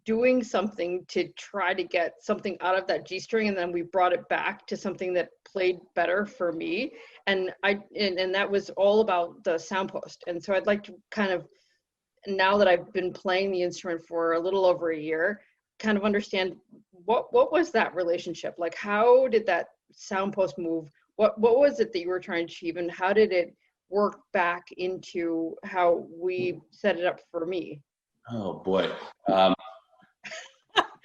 Speaker 4: doing something to try to get something out of that G string, and then we brought it back to something that played better for me, and that was all about the sound post. And so I'd like to kind of, now that I've been playing the instrument for a little over a year, kind of understand what was that relationship like. How did that sound post move? What was it that you were trying to achieve, and how did it work back into how we set it up for me?
Speaker 3: Oh boy.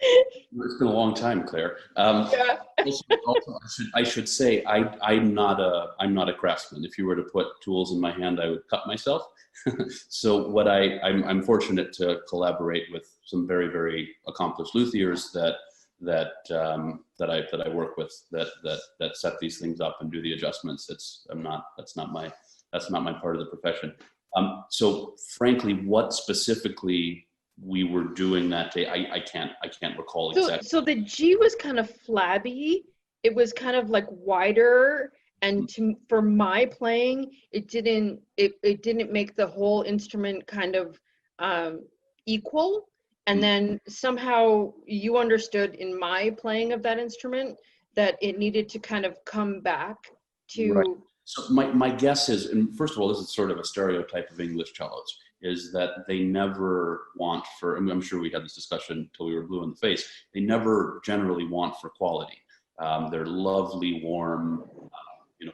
Speaker 3: It's been a long time, Claire.
Speaker 4: Yeah.
Speaker 3: Also, I should say I'm not a craftsman. If you were to put tools in my hand, I would cut myself. So I'm fortunate to collaborate with some very, very accomplished luthiers that I work with that set these things up and do the adjustments. That's not my part of the profession. So frankly, what specifically we were doing that day, I can't recall exactly.
Speaker 4: So the G was kind of flabby. It was kind of like wider, and for my playing, it didn't make the whole instrument kind of equal. And then somehow you understood in my playing of that instrument that it needed to kind of come back to.
Speaker 3: Right. So my guess is, and first of all, this is sort of a stereotype of English cellos, is that they never want for, and I'm sure we had this discussion until we were blue in the face, they never generally want for quality. They're lovely, warm,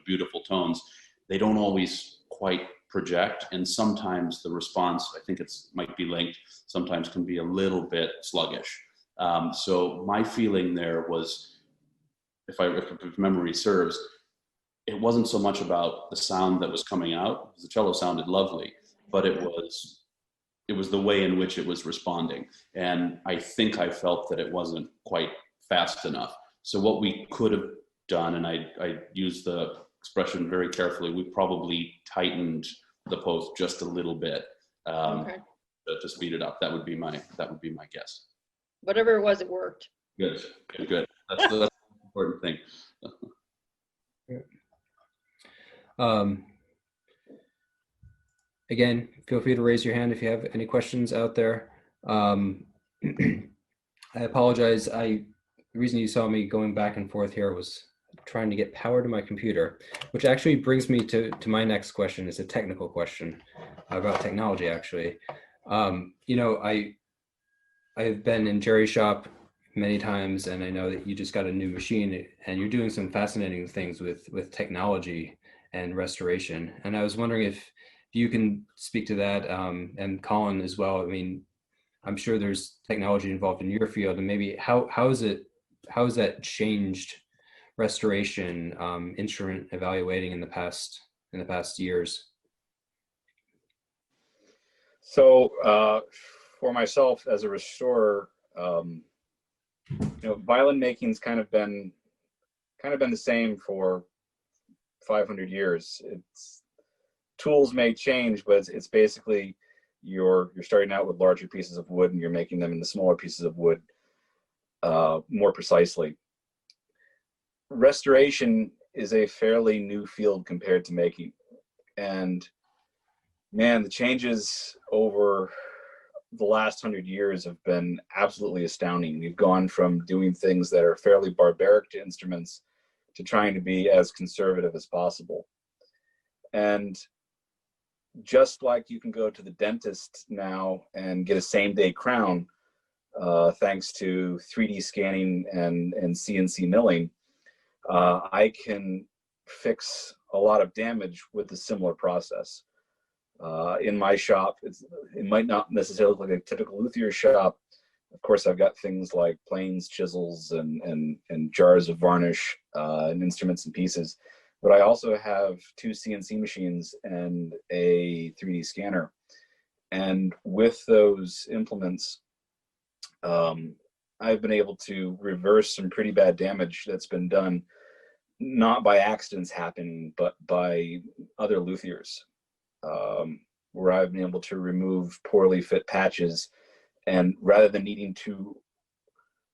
Speaker 3: beautiful tones. They don't always quite project, and sometimes the response, I think might be linked, sometimes can be a little bit sluggish. So my feeling there was, if memory serves, it wasn't so much about the sound that was coming out, because the cello sounded lovely, but it was the way in which it was responding. And I think I felt that it wasn't quite fast enough. So what we could have done, and I use the expression very carefully, we probably tightened the post just a little bit to speed it up. That would be my guess.
Speaker 4: Whatever it was, it worked.
Speaker 3: Good. That's the important thing.
Speaker 1: again, feel free to raise your hand if you have any questions out there. I apologize. The reason you saw me going back and forth here was trying to get power to my computer, which actually brings me to my next question. It's a technical question about technology, actually. I've been in Jerry's shop many times, and I know that you just got a new machine, and you're doing some fascinating things with technology and restoration. And I was wondering if you can speak to that, and Colin as well. I mean, I'm sure there's technology involved in your field, and maybe how has that changed restoration, instrument evaluating in the past years?
Speaker 2: So for myself as a restorer, violin making's kind of been the same for 500 years. It's tools may change, but it's basically you're starting out with larger pieces of wood and you're making them into smaller pieces of wood more precisely. Restoration is a fairly new field compared to making, and man, the changes over the last 100 years have been absolutely astounding. We've gone from doing things that are fairly barbaric to instruments to trying to be as conservative as possible. And just like you can go to the dentist now and get a same-day crown, thanks to 3D scanning and CNC milling, I can fix a lot of damage with a similar process. In my shop, it might not necessarily look like a typical luthier shop. Of course, I've got things like planes, chisels, and jars of varnish, and instruments and pieces. But I also have 2 CNC machines and a 3D scanner. And with those implements, I've been able to reverse some pretty bad damage that's been done, not by accidents happening, but by other luthiers, where I've been able to remove poorly fit patches. And rather than needing to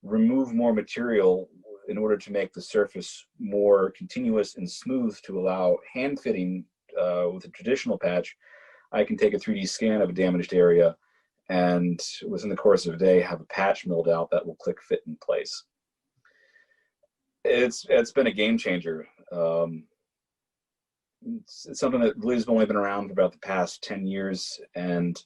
Speaker 2: remove more material in order to make the surface more continuous and smooth to allow hand fitting with a traditional patch, I can take a 3D scan of a damaged area and within the course of a day have a patch milled out that will click fit in place. It's been a game changer. It's something that really has only been around for about the past 10 years, and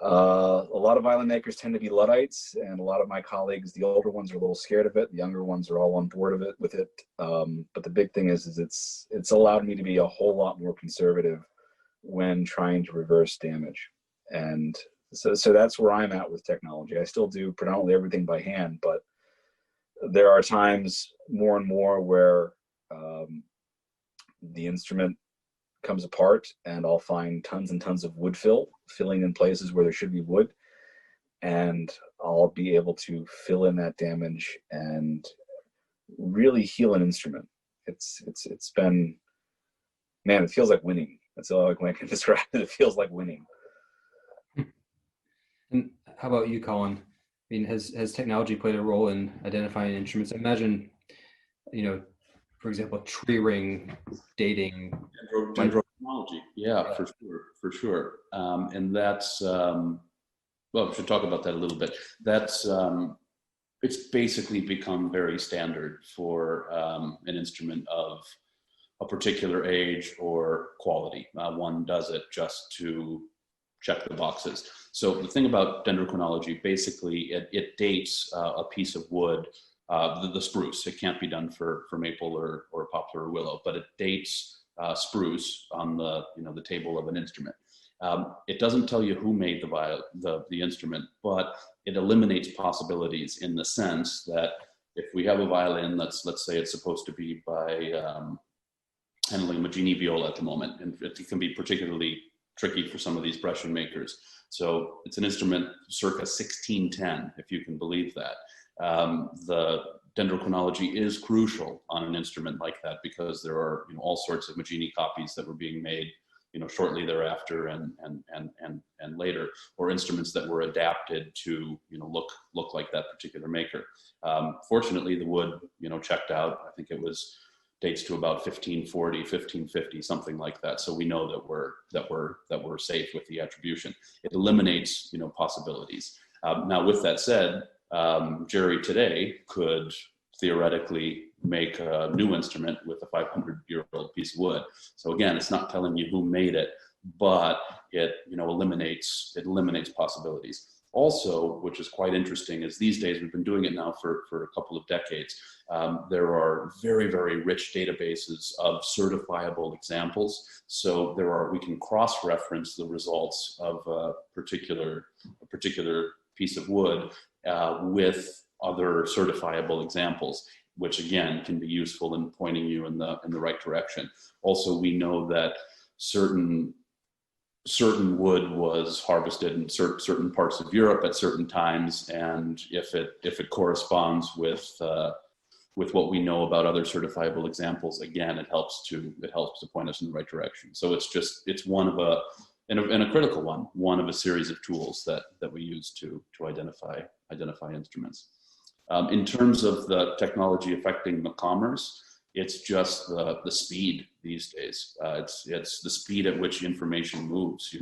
Speaker 2: a lot of violin makers tend to be Luddites, and a lot of my colleagues, the older ones, are a little scared of it. The younger ones are all on board with it. But the big thing is it's allowed me to be a whole lot more conservative when trying to reverse damage. And so that's where I'm at with technology. I still do predominantly everything by hand, but there are times more and more where the instrument comes apart and I'll find tons and tons of wood filling in places where there should be wood, and I'll be able to fill in that damage and really heal an instrument. It's been, man, it feels like winning. That's all I can describe it. It feels like winning.
Speaker 1: And how about you, Colin? I mean, has technology played a role in identifying instruments? I imagine, for example, tree ring dating.
Speaker 3: Dendrochronology, yeah, for sure. And that's, well, we should talk about that a little bit. That's, it's basically become very standard for an instrument of a particular age or quality. One does it just to check the boxes. So the thing about dendrochronology, basically it dates a piece of wood, the spruce. It can't be done for maple or poplar or willow, but it dates spruce on the table of an instrument. It doesn't tell you who made the instrument, but it eliminates possibilities in the sense that if we have a violin let's say it's supposed to be by handling Maggini viola at the moment, and it can be particularly tricky for some of these Brescian makers. So it's an instrument circa 1610, if you can believe that. The dendrochronology is crucial on an instrument like that because there are all sorts of Maggini copies that were being made shortly thereafter and later, or instruments that were adapted to look like that particular maker. Fortunately, the wood checked out. I think it was dates to about 1540, 1550, something like that. So we know that we're safe with the attribution. It eliminates, possibilities. Now, with that said, Jerry today could theoretically make a new instrument with a 500-year-old piece of wood. So again, it's not telling you who made it, but it eliminates possibilities. Also, which is quite interesting, is these days, we've been doing it now for a couple of decades. There are very, very rich databases of certifiable examples. So we can cross-reference the results of a particular piece of wood with other certifiable examples, which again can be useful in pointing you in the right direction. Also, we know that certain wood was harvested in certain parts of Europe at certain times, and if it corresponds with what we know about other certifiable examples, again, it helps to point us in the right direction. So it's one of a critical one of a series of tools that we use to identify instruments. In terms of the technology affecting the commerce, it's just the speed these days. It's the speed at which information moves.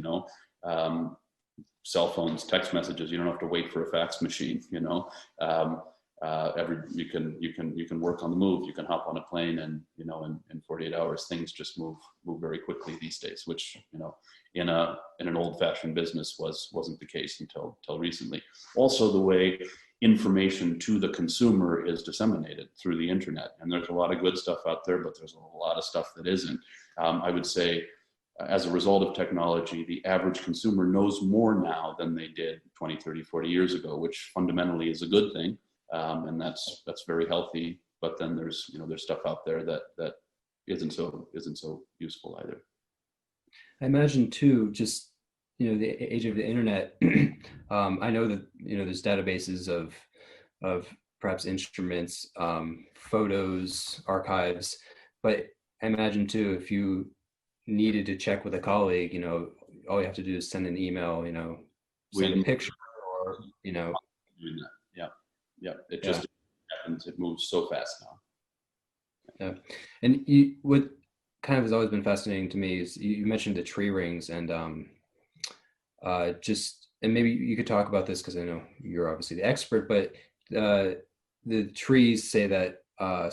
Speaker 3: Cell phones, text messages. You don't have to wait for a fax machine. You can work on the move. You can hop on a plane, and in 48 hours, things just move very quickly these days. Which in an old-fashioned business wasn't the case until recently. Also, the way information to the consumer is disseminated through the internet, and there's a lot of good stuff out there, but there's a lot of stuff that isn't. I would say, as a result of technology, the average consumer knows more now than they did 20, 30, 40 years ago, which fundamentally is a good thing, and that's very healthy. But then there's stuff out there that isn't so useful either.
Speaker 1: I imagine too, just the age of the internet. I know that there's databases of perhaps instruments, photos, archives, but I imagine too, if you needed to check with a colleague, all you have to do is send an email, send a picture, or
Speaker 3: Yeah. It just happens. It moves so fast now.
Speaker 1: Yeah, and what kind of has always been fascinating to me is you mentioned the tree rings, and and maybe you could talk about this because I know you're obviously the expert, but the trees say that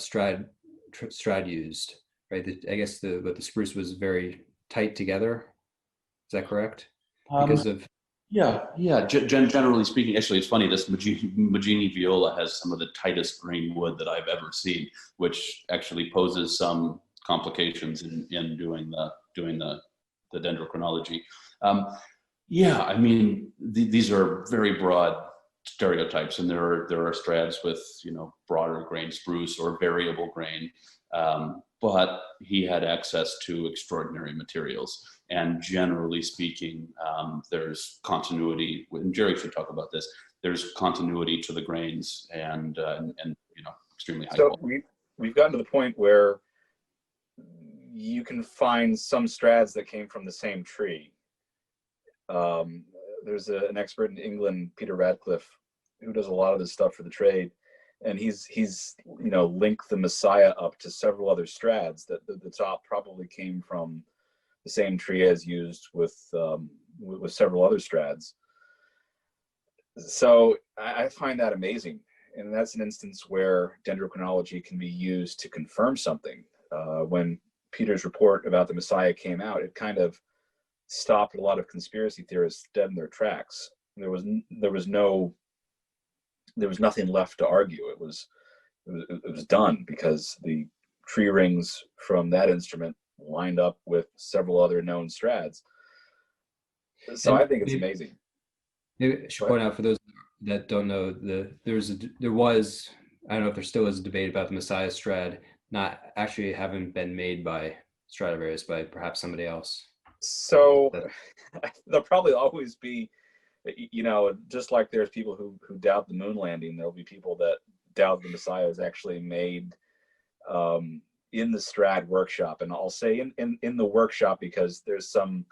Speaker 1: Strad used, right? I guess the spruce was very tight together. Is that correct? Because of
Speaker 3: generally speaking, actually, it's funny. This Magini viola has some of the tightest grain wood that I've ever seen, which actually poses some complications in doing the dendrochronology. I mean, these are very broad stereotypes, and there are strads with broader grain spruce or variable grain, but he had access to extraordinary materials. And generally speaking, there's continuity. And Jerry should talk about this. There's continuity to the grains, and extremely high quality.
Speaker 2: So we've gotten to the point where you can find some strads that came from the same tree. There's an expert in England, Peter Radcliffe, who does a lot of this stuff for the trade, and he's linked the Messiah up to several other strads that the top probably came from the same tree as used with several other strads. So I find that amazing, and that's an instance where dendrochronology can be used to confirm something. When Peter's report about the Messiah came out, it kind of stopped a lot of conspiracy theorists dead in their tracks. There was nothing left to argue. It was done because the tree rings from that instrument lined up with several other known strads. So I think it's amazing.
Speaker 1: Maybe I should point out for those that don't know, there was, I don't know if there still is a debate about the Messiah strad not actually having been made by Stradivarius, by perhaps somebody else.
Speaker 2: So there'll probably always be, just like there's people who doubt the moon landing, there'll be people that doubt the Messiah is actually made in the Strad workshop. And I'll say in the workshop because there's some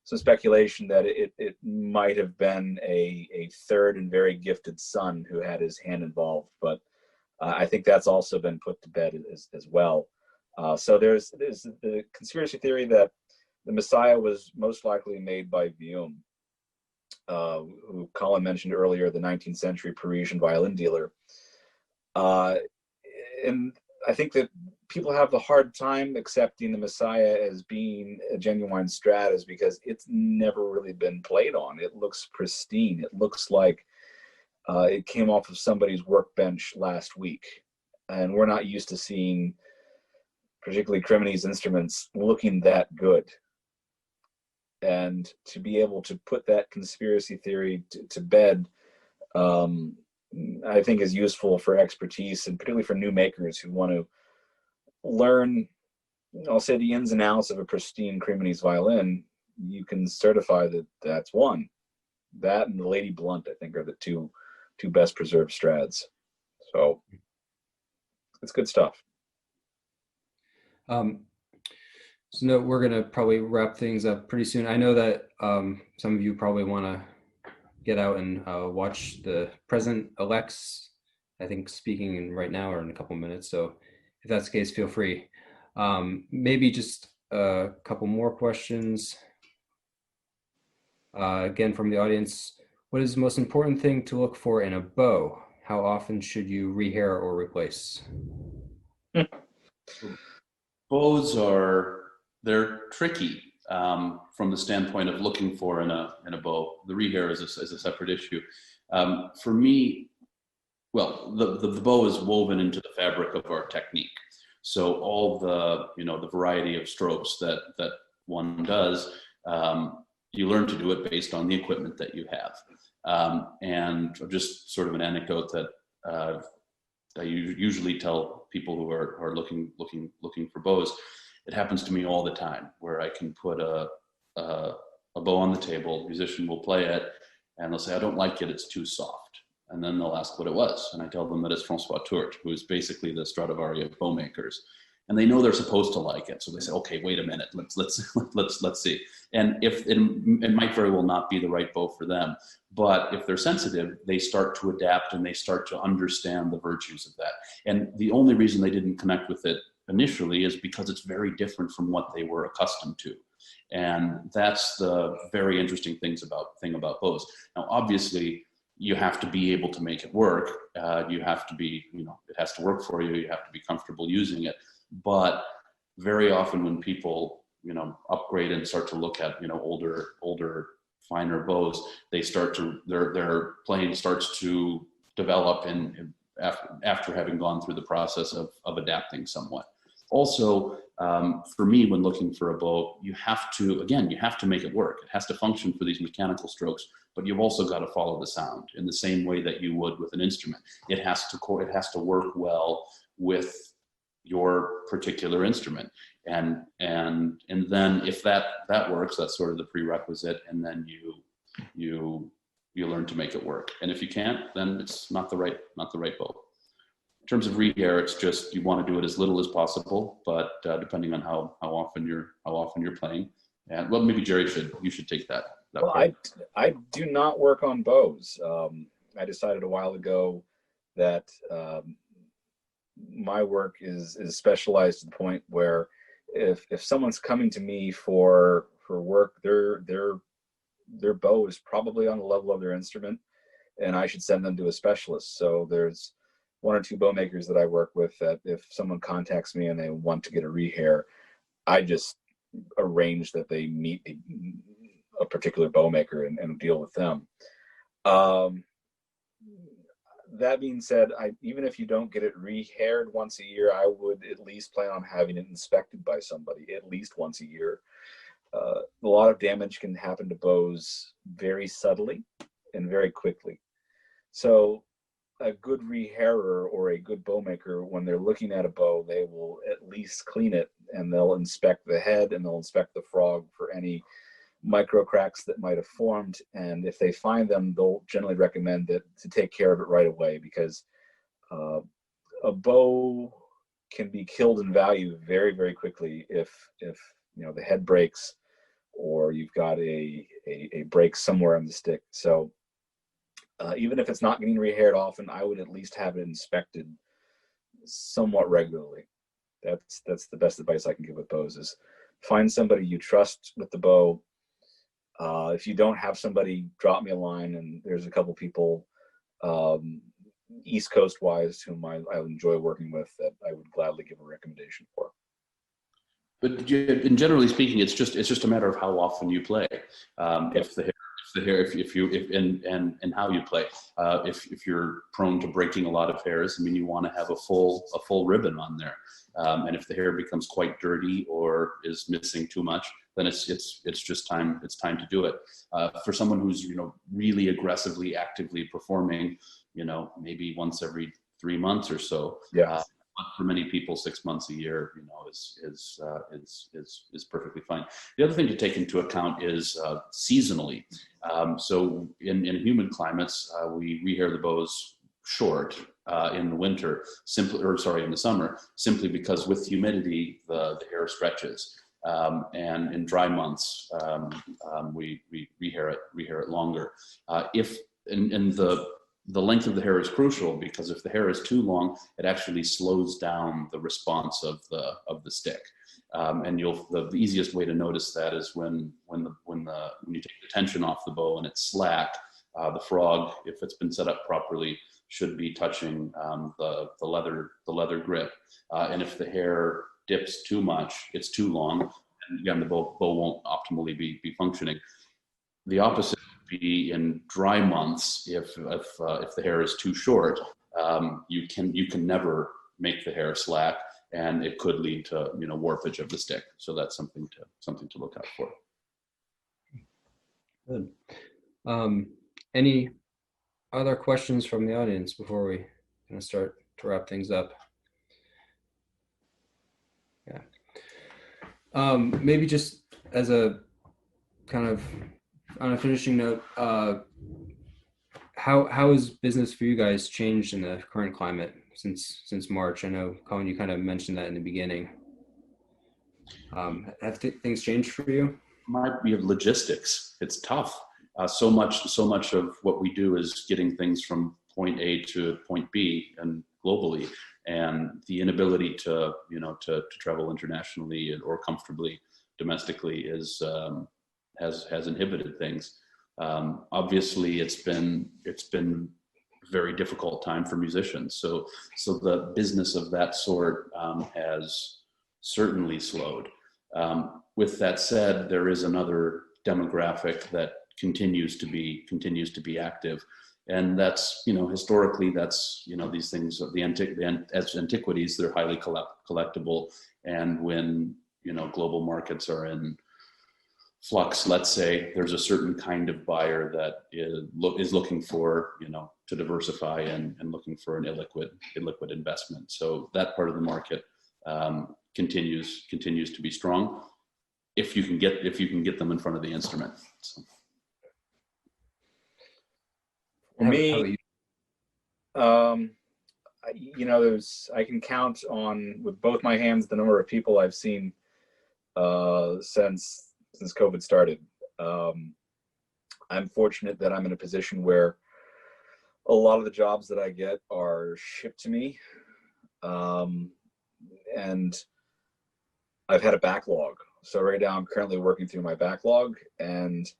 Speaker 2: speculation that it might have been a third and very gifted son who had his hand involved. But I think that's also been put to bed as well. So there's the conspiracy theory that the Messiah was most likely made by Vium, who Colin mentioned earlier, the 19th century Parisian violin dealer. And I think that people have a hard time accepting the Messiah as being a genuine Strat is because it's never really been played on. It looks pristine. It looks like it came off of somebody's workbench last week. And we're not used to seeing particularly Cremonese instruments looking that good. And to be able to put that conspiracy theory to bed, I think is useful for expertise, and particularly for new makers who want to learn, I'll say, the ins and outs of a pristine Cremonese violin. You can certify that that's one. That and the Lady Blunt, I think, are the two best preserved Strats. So it's good stuff.
Speaker 1: So no, we're gonna probably wrap things up pretty soon. I know that some of you probably want to get out and watch the president-elects, I think, speaking right now or in a couple minutes. So if that's the case, feel free. Maybe just a couple more questions. Again, from the audience, what is the most important thing to look for in a bow? How often should you rehair or replace?
Speaker 3: Bows they're tricky from the standpoint of looking for in a bow. The rehair is a separate issue. For me, well, the bow is woven into the fabric of our technique. So all the variety of strokes that one does, you learn to do it based on the equipment that you have. And just sort of an anecdote that I usually tell people who are looking for bows. It happens to me all the time where I can put a bow on the table, musician will play it, and they'll say, I don't like it, it's too soft. And then they'll ask what it was. And I tell them that it's Francois Tourte, who is basically the Stradivari of bow makers. And they know they're supposed to like it. So they say, okay, wait a minute, let's see. And if it might very well not be the right bow for them, but if they're sensitive, they start to adapt and they start to understand the virtues of that. And the only reason they didn't connect with it initially is because it's very different from what they were accustomed to. And that's the very interesting thing about bows. Now, obviously, you have to be able to make it work. You have to be, it has to work for you. You have to be comfortable using it. But very often when people, upgrade and start to look at, older, finer bows, they start to, their playing starts to develop after having gone through the process of adapting somewhat. Also, for me, when looking for a bow, you have to make it work. It has to function for these mechanical strokes, but you've also got to follow the sound in the same way that you would with an instrument. It has to work well with your particular instrument. And then if that works, that's sort of the prerequisite. And then you learn to make it work. And if you can't, then it's not the right bow. In terms of rehair, it's just you want to do it as little as possible, but depending on how often you're playing. And well, maybe Jerry you should take that.
Speaker 2: Well, I do not work on bows. I decided a while ago that my work is specialized to the point where if someone's coming to me for work, their bow is probably on the level of their instrument, and I should send them to a specialist. So there's one or two bow makers that I work with that if someone contacts me and they want to get a rehair, I just arrange that they meet a particular bow maker and deal with them. That being said, even if you don't get it rehaired once a year, I would at least plan on having it inspected by somebody at least once a year. A lot of damage can happen to bows very subtly and very quickly. So a good rehairer or a good bow maker, when they're looking at a bow, they will at least clean it, and they'll inspect the head and they'll inspect the frog for any micro cracks that might have formed. And if they find them, they'll generally recommend to take care of it right away, because a bow can be killed in value very, very quickly if the head breaks or you've got a break somewhere on the stick. So even if it's not getting rehaired often, I would at least have it inspected somewhat regularly. That's the best advice I can give with bows is find somebody you trust with the bow. If you don't have somebody, drop me a line, and there's a couple people East Coast wise whom I enjoy working with that I would gladly give a recommendation for.
Speaker 3: But in generally speaking, it's just a matter of how often you play. If how you play. If you're prone to breaking a lot of hairs, I mean, you want to have a full ribbon on there. And if the hair becomes quite dirty or is missing too much, then it's just time. It's time to do it. For someone who's really aggressively, actively performing, maybe once every 3 months or so.
Speaker 2: Yeah.
Speaker 3: For many people, 6 months a year, is perfectly fine. The other thing to take into account is seasonally. So in humid climates, we rehair the bows short in the winter, in the summer, simply because with humidity the hair stretches, and in dry months we rehair it longer. If in the length of the hair is crucial, because if the hair is too long, it actually slows down the response of the stick. And the easiest way to notice that is when you take the tension off the bow and it's slack, the frog, if it's been set up properly, should be touching the leather grip. And if the hair dips too much, it's too long, and again the bow won't optimally be functioning. The opposite would be in dry months. If the hair is too short, you can never make the hair slack, and it could lead to warpage of the stick. So that's something to look out for.
Speaker 1: Good. Any other questions from the audience before we start to wrap things up? Yeah. Maybe just as a kind of on a finishing note, how has business for you guys changed in the current climate since March? I know, Colin, you kind of mentioned that in the beginning. Have things changed for you?
Speaker 3: We have logistics. It's tough. So much of what we do is getting things from point A to point B and globally, and the inability to travel internationally or comfortably domestically has inhibited things. Obviously, it's been a very difficult time for musicians. So the business of that sort has certainly slowed. With that said, there is another demographic that continues to be active, and that's historically that's these things of as antiquities, they're highly collectible, and when global markets are in flux, let's say, there's a certain kind of buyer that is looking for to diversify and looking for an illiquid investment. So that part of the market continues to be strong if you can get them in front of the instrument. So.
Speaker 2: For me, I can count on with both my hands the number of people I've seen since COVID started. I'm fortunate that I'm in a position where a lot of the jobs that I get are shipped to me, and I've had a backlog. So right now I'm currently working through my backlog, and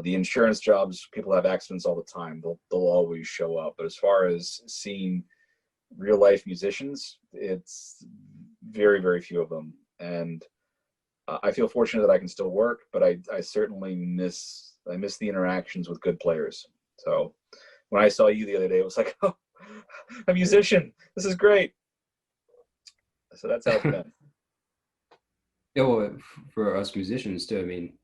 Speaker 2: the insurance jobs, people have accidents all the time. They'll always show up. But as far as seeing real life musicians, it's very, very few of them. And I feel fortunate that I can still work, but I certainly miss the interactions with good players. So when I saw you the other day, it was like, oh, a musician, this is great. So that's how it's been.
Speaker 1: Yeah, well, for us musicians too, I mean,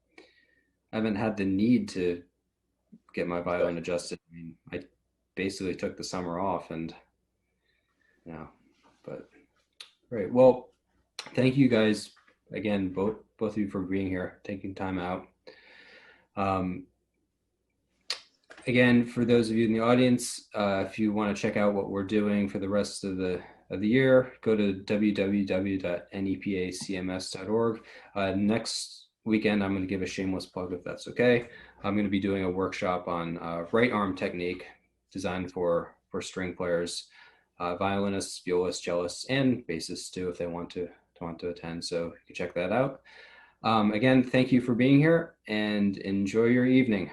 Speaker 1: I haven't had the need to get my violin adjusted. I mean, I basically took the summer off, and but great. Well, thank you guys again, both of you, for being here, taking time out. Again, for those of you in the audience, if you want to check out what we're doing for the rest of the year, go to www.nepacms.org. Next weekend, I'm going to give a shameless plug, if that's okay. I'm going to be doing a workshop on right arm technique designed for string players. violinists, violists, cellists, and bassists too if they want to attend. So you can check that out. Again, thank you for being here and enjoy your evening.